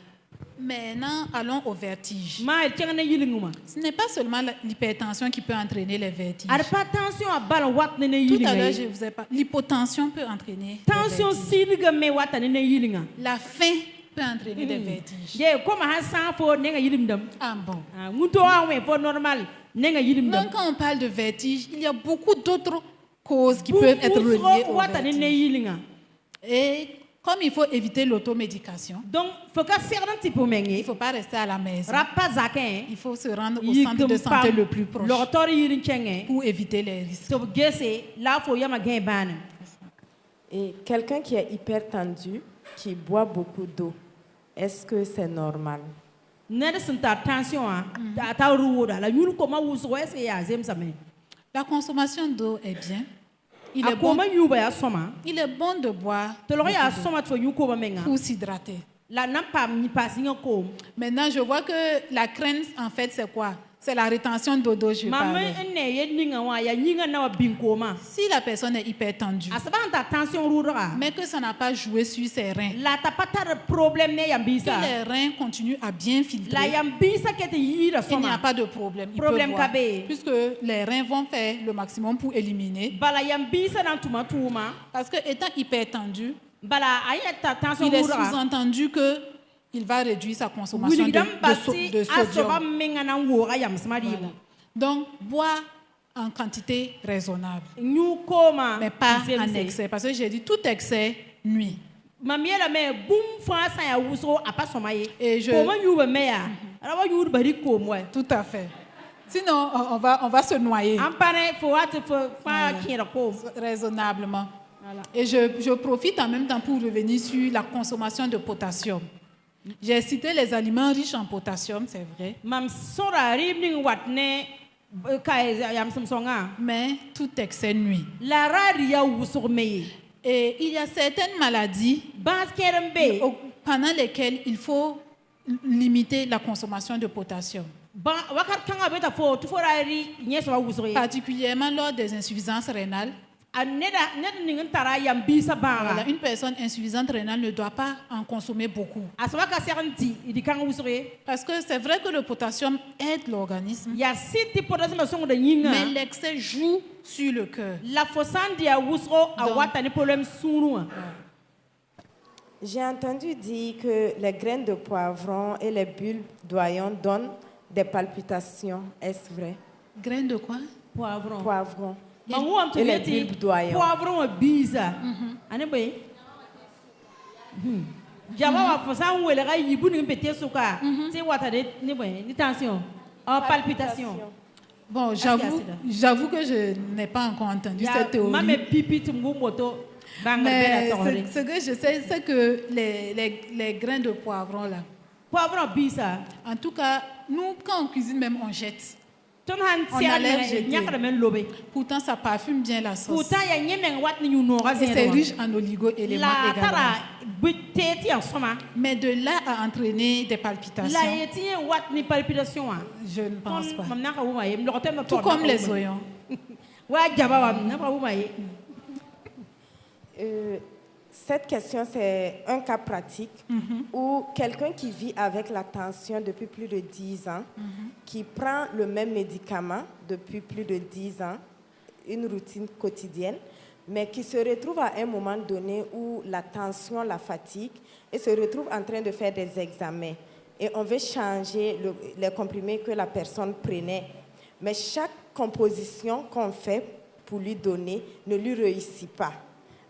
Maintenant, allons au vertige. Ma tiang na yilinguma. Ce n'est pas seulement l'hypertension qui peut entraîner les vertiges. Ar pas tension a bal wat ne Tout à yilinga. l'heure, je vous ai parlé. L'hypotension peut entraîner les Tension vertiges. siliga me wata ne yilinga. La faim peut entraîner des vertiges. Ye comme ha san fo nenga yilimdam. Ah bon. Nguto awe fo normal nenga yilimdam. Donc, quand on parle de vertige, il y a beaucoup d'autres causes qui peuvent être reliées au wata ne vertige. yilinga. Et comme il faut éviter l'automédication, Donc faut ka serdan tipo il ne mengi. faut pas rester à la maison. Rapa zaken. Il faut se rendre au centre de santé le plus proche L'auteur yirin chenge. pour éviter les risques. To gese la fo yama gen ban. Et quelqu'un qui est hypertendu, qui boit beaucoup d'eau, est-ce que c'est normal? Ned sun ta tension ta ruoda la yul koma wuso est ya zem same. La consommation d'eau est bien. Il A est bon, koma yuba ya soma. il est bon de boire To lo ya beaucoup d'eau soma to yuko ba menga. pour s'hydrater. La nampa ni pasinga ko. Maintenant, je vois que la crainte, en fait, c'est quoi? C'est la rétention d'eau dont je Maman parlais. ene ye ninga wa ya ninga na wa binkoma. Si la personne est hypertendue, Asaba ta tension ruoda. mais que ça n'a pas joué sur ses reins, La ta pas de problème ne que yambisa. les reins continuent à bien La filtrer, yambisa que te yira il n'y a soma. pas de problème. Il Problème peut boire, kabé. puisque les reins vont faire le maximum pour éliminer. Bala yambisa dans tuma tuma. Parce que étant hypertendu, Bala ayata tension il est ruoda. sous-entendu que il va réduire sa consommation Wuli dam de basi asoba sodium. menga na wora yam smadi. Voilà. Donc, boire en quantité raisonnable, Ñu koma mais pas zem en se. excès. Parce que j'ai dit tout excès nuit. Mamiela me boum fa sa ya wuso apa somaye. Et je- Koma yuba me ya. Rawa yur bari ko mo. Tout à fait. Sinon, on va se noyer Ampane fo wat fo fa kira ko. raisonnablement. Voilà. Et je profite en même temps pour revenir sur la consommation de potassium. J'ai cité les aliments riches en potassium, c'est vrai, Mam sora ribning watne kai yam samsonga. mais tout excès nuit. La raria wuso meye. Et il y a certaines maladies Bas kerembe. pendant lesquelles il faut limiter la consommation de potassium, Ba wakar kanga beta fo tu fora ri nyeso wuso ye. particulièrement lors des insuffisances rénales. Aneda ned ningen tara yam bisa Voilà, bara. une personne insuffisante rénale ne doit pas en consommer beaucoup. Aswa ka seranti idi kanga wuso ye. Parce que c'est vrai que le potassium aide l'organisme, Ya siti potassium songo de nyinga. mais l'excès joue sur le cœur. La fosandi a wuso a wata ni problème sunu. J'ai entendu dire que les graines de poivron et les bulbes d'oignon donnent des palpitations. Est-ce vrai? Graines de quoi? Poivron. Poivron. Mangu am Et les tubeti bulbes d'oignon. poivron a biza. Ane boy. Jaba wa fosan wele ga yibu ni bete suka. Ti wata de ni boy ni tension. Palpitation. Bon, qu'il y a j'avoue que je n'ai pas encore entendu Ya cette théorie. mame pipi tumgu moto. Banga Mais bela tore. ce que je sais, c'est que les grains de poivron, là, Poivron biza. en tout cas, nous, quand on cuisine même, on jette. Ton han On sia enlève, le jeter. nyaka men lobe. Pourtant, ça parfume bien la sauce. Pourtant ya nyemeng wat ni no ga Et c'est riche en oligo-éléments La également. tara biteti en soma. Mais de là à entraîner des palpitations, La yeti wat ni palpitation. je ne pense pas. Mam naka wuma yem lokote ma Tout comme les oignons. Wa jaba wa naka wuma ye. Cette question, c'est un cas pratique où quelqu'un qui vit avec la tension depuis plus de 10 ans, qui prend le même médicament depuis plus de 10 ans, une routine quotidienne, mais qui se retrouve à un moment donné où la tension la fatigue et se retrouve en train de faire des examens. Et on veut changer les comprimés que la personne prenait. Mais chaque composition qu'on fait pour lui donner ne lui réussit pas.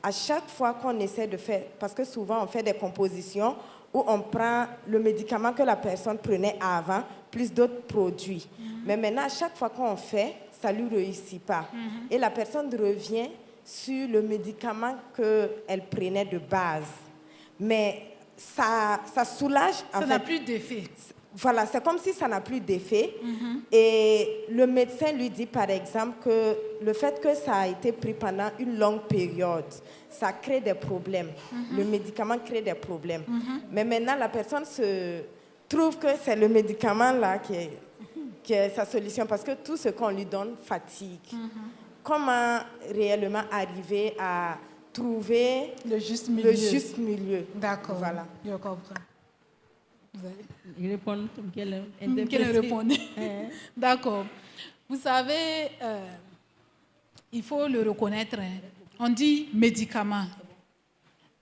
À chaque fois qu'on essaie de faire, parce que souvent on fait des compositions où on prend le médicament que la personne prenait avant, plus d'autres produits. Mais maintenant, à chaque fois qu'on fait, ça ne lui réussit pas. Et la personne revient sur le médicament qu'elle prenait de base. Mais ça soulage. Ça n'a plus d'effet. Voilà, c'est comme si ça n'a plus d'effet. Et le médecin lui dit, par exemple, que le fait que ça a été pris pendant une longue période, ça crée des problèmes. Le médicament crée des problèmes. Mais maintenant, la personne se trouve que c'est le médicament-là qui est sa solution, parce que tout ce qu'on lui donne fatigue. Comment réellement arriver à trouver Le juste milieu. le juste milieu? D'accord. Voilà. Je comprends. Vous allez... Il répond quelle Qu'elle répondait. D'accord. Vous savez, il faut le reconnaître. Hein. On dit médicaments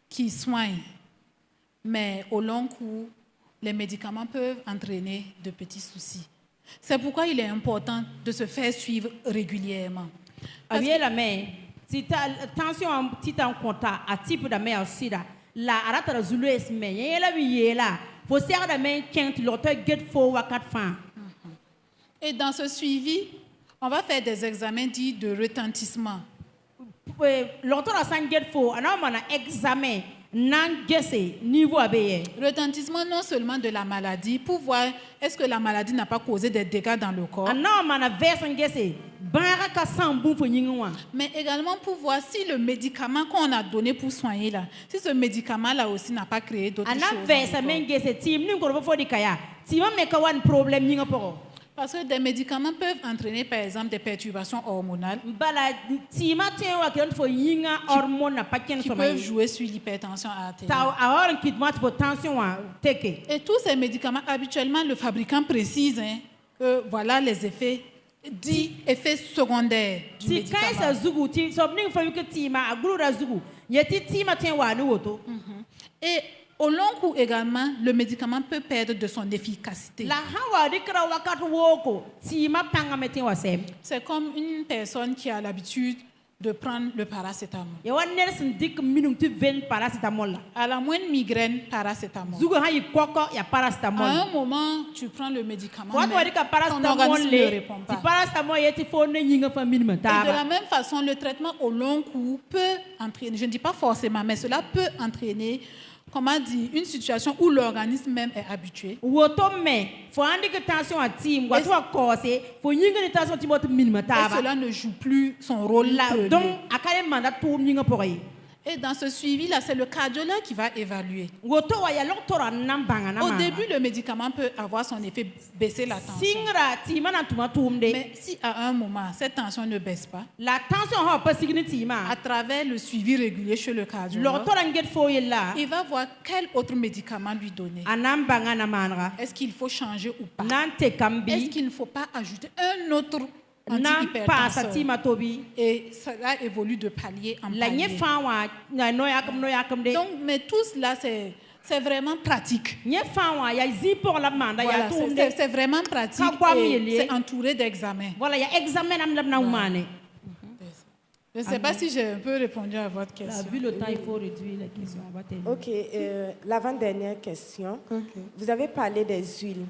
qui soignent, mais au long cours, les médicaments peuvent entraîner de petits soucis. C'est pourquoi il est important de se faire suivre régulièrement. Avec la main, si tu as attention à petit en contact, à type de main aussi là, la arrête la zulu est mais il y a la vie là. Faut serrer la main quand l'autre get for wakat fin. Et dans ce suivi, on va faire des examens dits de retentissement. longtemps à s'engager faux, on a un examen, nan gese niveau abeye. Retentissement non seulement de la maladie, pour voir est-ce que la maladie n'a pas causé des dégâts dans le corps, On a vers s'engager, bara ka sambu pour nyingwa. mais également pour voir si le médicament qu'on a donné pour soigner là, si ce médicament-là aussi n'a pas créé d'autres On choses. a vers dans le corps. s'engager, team ni ko fo di kaya. Si on me ka one problème nyinga poko. Parce que des médicaments peuvent entraîner par exemple des perturbations hormonales Bala si matin wa kion fo yinga hormone na paken qui so peuvent mai. jouer sur l'hypertension artérielle. Ta ahora kit mat for tension wa teke. Et tous ces médicaments, habituellement, le fabricant précise que voilà les effets, dits effets secondaires du Si quand médicament. ça zugu ti so ning fo yuke ti ma aguru ra zugu. Yeti ti matin wa ni woto. Et au long cours également, le médicament peut perdre de son efficacité. La hawa dikra wakat woko ti ma panga metin wa sem. C'est comme une personne qui a l'habitude de prendre le paracétamol. Ya wan nersin dik minum tu ven paracetamol la. À la moindre migraine, paracétamol. Zugu ha yi koko ya À paracetamol. un moment, tu prends le médicament, Wat wa mais dika ton paracetamol organisme ne le. répond Ti pas. paracetamol yeti fo ne yinga fa minum Et de la taba. même façon, le traitement au long cours peut entraîner, je ne dis pas forcément, mais cela peut entraîner, comment dire, une situation où l'organisme même est habitué. Woto me fo andi que tension a tim wa to cause fo yinga ni tension ti bot minum Et taba. cela ne joue plus son rôle La premier. donc akale mandat pour yinga pore. Et dans ce suivi-là, c'est le cardiologue qui va évaluer. Woto wa ya docteur nambanga na. Au début, le médicament peut avoir son effet, baisser la tension. Singra ti mana tuma tumde. Mais si à un moment, cette tension ne baisse pas, La tension ha pas signiti ma. à travers le suivi régulier chez le cardiologue, Docteur nget fo yella. il va voir quel autre médicament lui donner. Anambanga na manra. Est-ce qu'il faut changer ou pas? Nante Est-ce kambi. qu'il ne faut pas ajouter un autre Nan pa antihypertenseur? satima tobi. Et cela évolue de palier en La nye palier. fa wa na no yakam de. Donc, mais tout cela, c'est vraiment pratique. Nye fa wa ya zipor la manda ya Voilà, tumde. c'est vraiment pratique Kakwa et mieli. c'est entouré d'examens. Voilà ya examen am labna umane. Je ne sais pas si j'ai un peu répondu à votre Là, question. vu le temps, il faut réduire les questions. On va terminer. Ok, l'avant-dernière question. Vous avez parlé des huiles.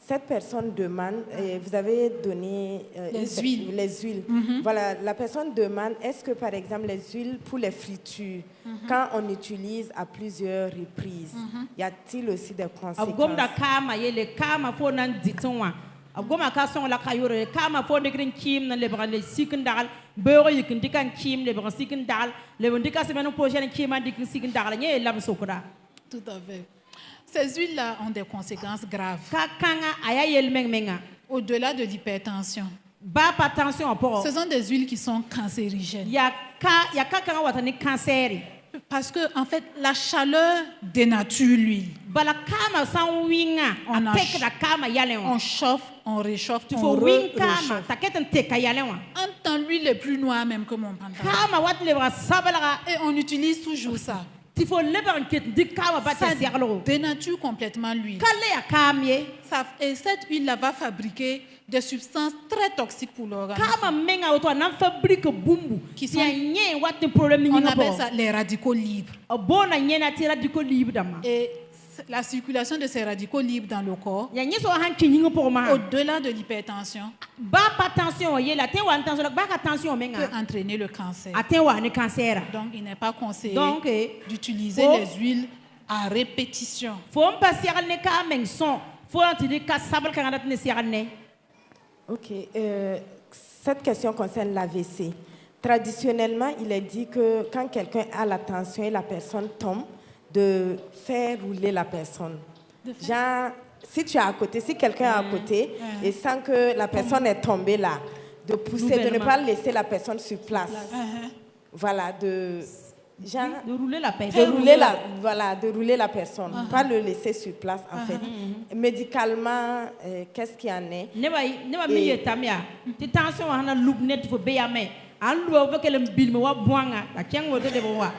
Cette personne demande, vous avez donné Les huiles. les huiles. Voilà, la personne demande, est-ce que par exemple les huiles pour les fritures, quand on utilise à plusieurs reprises, y a-t-il aussi des Abgom da conséquences? kama yele kama fo nan ditonwa. Abgom ka son la kayore kama fo de green kim nan le brande sikindal. Beuro yikin dikan kim le brande sikindal. Le bondika semaine prochaine kim an dikin sikindal. Nye lam sokra. Tout à fait. Ces huiles-là ont des conséquences graves. Ka kanga aya yel menga. Au-delà de l'hypertension, Ba pas attention pour. ce sont des huiles qui sont cancérigènes. Ya ka kanga watani cancer. Parce que, en fait, la chaleur dénature l'huile. Bala kama san winga. On a Tek da kama yale wa. On chauffe, on réchauffe, Tu on faut wing kama. réchauffe. Taketen te ka yale wa. Un temps, l'huile est plus noire même que mon pantalon. Kama wat le bra sabala. Et on utilise toujours ça. Il faut le bra ket di kama ba Ça te serlo. dénature complètement l'huile. Kale ya kamye. Et cette huile-là va fabriquer des substances très toxiques pour l'organisme. Kama menga auto nan fabrique bumbu. Qui Qui sont- nye wat problème ni On nga appelle po. ça les radicaux libres. Bona nye na tira diko libre dama. Et la circulation de ces radicaux libres dans le corps, Ya nye so han ki nga po ma. au-delà de l'hypertension, Ba pas attention ye la te wa attention la ba attention peut menga. entraîner le cancer. Aten wa ni cancer. Donc, il n'est pas conseillé Donc, d'utiliser faut- les huiles à répétition. Faut pas siaral ne ka meng son. Faut entendre ka sabal ka ngadat ne siaral ne. Ok, cette question concerne l'AVC. Traditionnellement, il est dit que quand quelqu'un a la tension et la personne tombe, de faire rouler la personne. Genre, si tu es à côté, si quelqu'un est à côté, et sans que la personne est tombée là, de pousser, de ne Nouvellement. pas laisser la personne sur place. Voilà, genre, De rouler la paix. de rouler de rouler la personne, pas le laisser sur place en fait. Médicalement, qu'est-ce qu'il y en est? Ne ba mi ye tamia. Ti tension hana loop net fo be ya me. An lu ba kelem bil me wa buanga. La kyang wote de bo wa.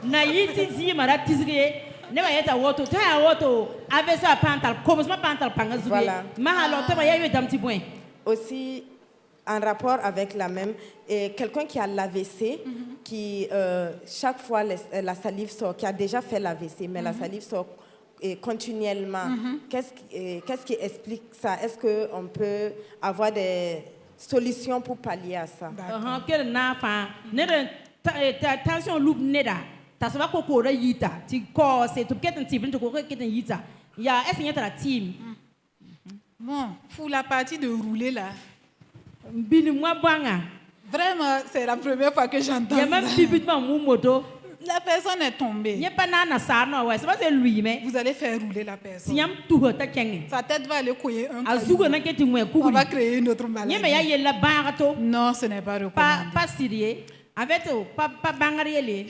Na yiti zi mara tizge. Ne ba yeta woto ta ya woto. Ave sa pantal comme ma pantal panga zuge. Voilà. Ma halo te ba ya yo dam ti point. Aussi, en rapport avec la même, quelqu'un qui a l'AVC, qui chaque fois la salive sort, qui a déjà fait l'AVC, mais la salive sort continuellement. Qu'est-ce qui explique ça? Est-ce qu'on peut avoir solution pour pallier à ça. Que na fa ne tension loop neda ta saba ko ko yita ti ko c'est tout qu'est un type de ko qu'est un yita il y a est-ce qu'il y a la team Bon, pour la partie de rouler là, bini moi banga vraiment, c'est la première fois que j'entends il y a même ça. bibitement mon moto La personne est tombée. il y a pas na ça non ouais c'est pas c'est lui mais Vous allez faire rouler la personne. si yam tout ta kengi Sa tête va aller couiller un azugo caillou. na keti mwe On ku va créer une autre maladie. ni me ya yella barato Non, ce n'est pas recommandé. pas sérieux en fait pas bangariele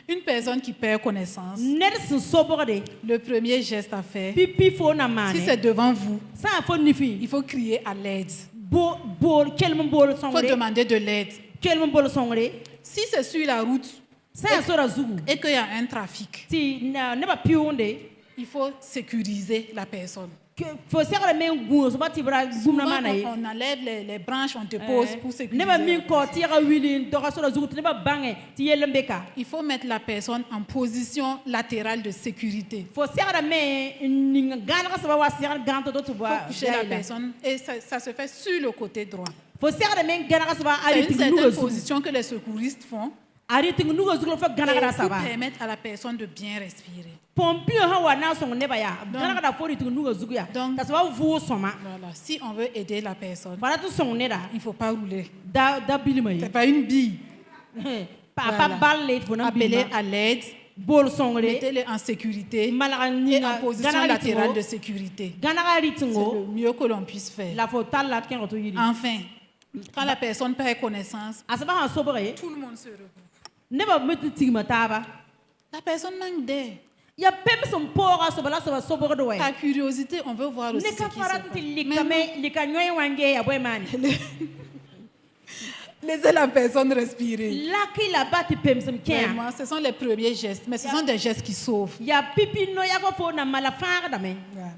Une personne qui perd connaissance, nerse soborde le premier geste à faire, pipi fo na mane si c'est devant vous, ça faut ni fi il faut crier à l'aide. Quel mon bol Il faut songre demander de l'aide. quel mon bol songre Si c'est sur la route ça sora zugu et qu'il y a un trafic, ti ne ba pionde il faut sécuriser la personne. que faut serre men gu so ba ti bra gumna Souvent, mana ye on enlève les branches, on dépose pour sécuriser. ne ba min la ko tira wili do ka sora zugu ne ba bange ti yelle mbeka Il faut mettre la personne en position latérale de sécurité. faut serre men ni gana ka saba wa serre ganto do to Il ba faut coucher la personne et ça se fait sur le côté droit. faut serre men gana ka saba C'est ari une ti certaine nugo zugu position que les secouristes font ari ti nugo zugu fa gana ka pour saba permettre à la personne de bien respirer. pompio ha wa na song ne ba ya gana ka fori ti nugo zugu ya Donc- ta saba vu soma Voilà. Si on veut aider la personne, para tu song ne da il ne faut pas rouler. da bilima Ce ye n'est pas une bille. pa Voilà. balle fo na Appelez bilima à l'aide, bol songre mettez-les en sécurité malaka et ninga en position latérale de sécurité. ganaka C'est ritingo le mieux que l'on puisse faire. la faut tal ken roto yiri Enfin, quand la personne perd connaissance, asaba ha sobore tout le monde se regroupe. ne ba metu tigma taba La personne manque d'air. ya pem som pora sobala sobore do we Par curiosité, on veut voir aussi ne ce ka qui se farat passe. ti Mais likame likanyoy wange ya boy mani laissez la personne respirer. laki la bati pem som ken Vraiment, ce sont les premiers gestes, mais ce sont des gestes qui sauvent. ya pipi no ya ko fo na mala fara dame Voilà.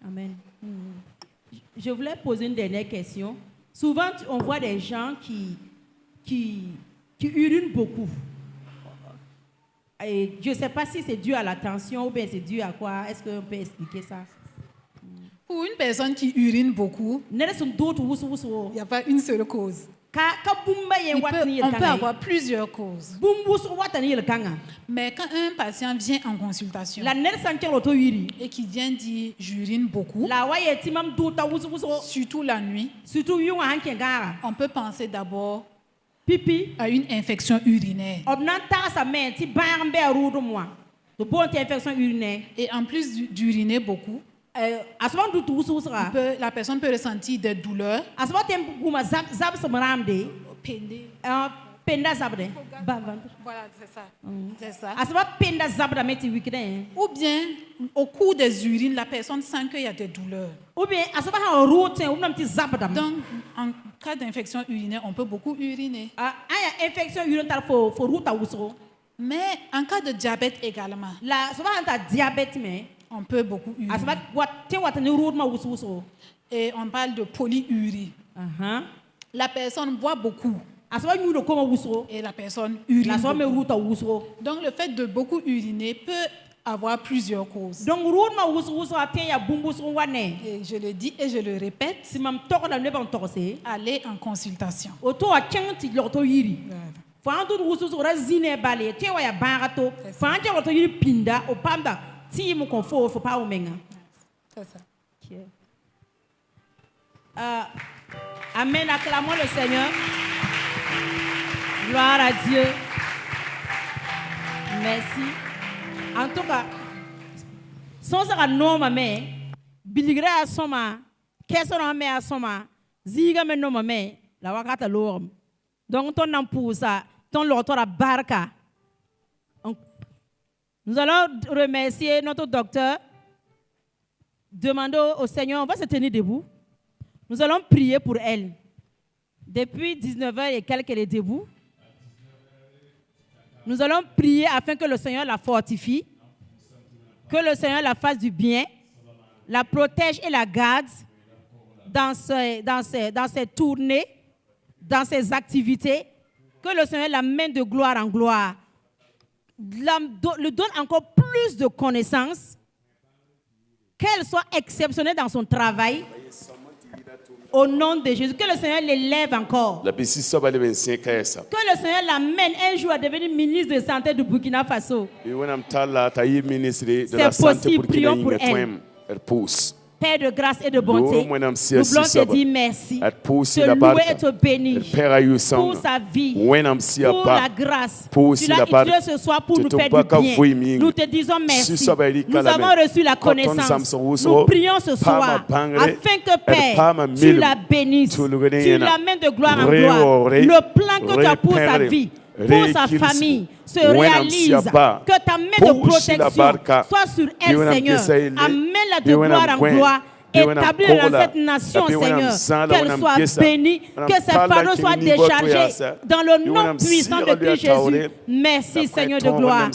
amen je voulais poser une dernière question. Souvent, on voit des gens qui urinent beaucoup. Et je ne sais pas si c'est dû à la tension ou bien c'est dû à quoi. Est-ce qu'on peut expliquer ça? Pour une personne qui urine beaucoup, il n'y a pas une seule cause. On peut avoir plusieurs causes. Mais quand un patient vient en consultation et qui vient dire j'urine beaucoup, surtout la nuit, on peut penser d'abord à une infection urinaire. Et en plus d'uriner beaucoup, la personne peut ressentir des douleurs. Voilà, c'est ça. C'est ça. Ou bien, au cours des urines, la personne sent qu'il y a des douleurs. Donc, en cas d'infection urinaire, on peut beaucoup uriner. Mais en cas de diabète également, on peut beaucoup uriner. Et on parle de polyurie. La personne boit beaucoup et la personne urine beaucoup. Donc le fait de beaucoup uriner peut avoir plusieurs causes. Et je le dis et je le répète, allez en consultation. C'est ça. Amen, acclamons le Seigneur. Gloire à Dieu. Merci. En tout cas, sans ça, non, ma mère, biligra à soma, qu'est-ce qu'on a mis à soma, ziga me non, ma mère, la wakata l'orme. Donc, ton ampousa, ton l'auteur à barca. Nous allons remercier notre docteur. Demandons au Seigneur, on va se tenir debout. Nous allons prier pour elle. Depuis 19h et quelques, elle est debout. Nous allons prier afin que le Seigneur la fortifie, que le Seigneur la fasse du bien, la protège et la garde dans ses tournées, dans ses activités, que le Seigneur la mène de gloire en gloire, lui donne encore plus de connaissances, qu'elle soit exceptionnelle dans son travail, Au nom de Jésus, que le Seigneur l'élève encore. La bisi soba le 25 esa. Que le Seigneur l'amène un jour à devenir ministre de santé du Burkina Faso. Et when tala ta yi ministre de la C'est santé possible, pour qu'il ait prions pour elle pousse. Père de grâce et de bonté, Nous voulons te dire merci, pousse te la louer barque. et te bénir Père ayu pour sang. sa vie, When si pour pas. la grâce. Pour Tu si l'as la barque. utilisé ce soir pour nous Tu faire t'en du pas bien. qu'à vous, Nous te disons merci. Si ça va aller Nous qu'à la avons main. reçu la Quand on connaissance. s'en Nous prions ce soir Pas ma bangre, afin que elle Père, pas ma tu mille. la bénisses, Tu le tu l'amènes de gloire en gloire. Le plan que tu as pour sa vie, pour sa famille, se réalise. Que ta main de protection soit sur elle, Seigneur. Amène-la de gloire en gloire. Établis dans cette nation, Seigneur, qu'elle soit bénie, que ses fardeaux soient déchargés dans le nom puissant de Christ Jésus. Merci, Seigneur de gloire.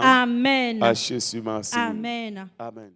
Amen. À Jésus, merci. Amen. Amen.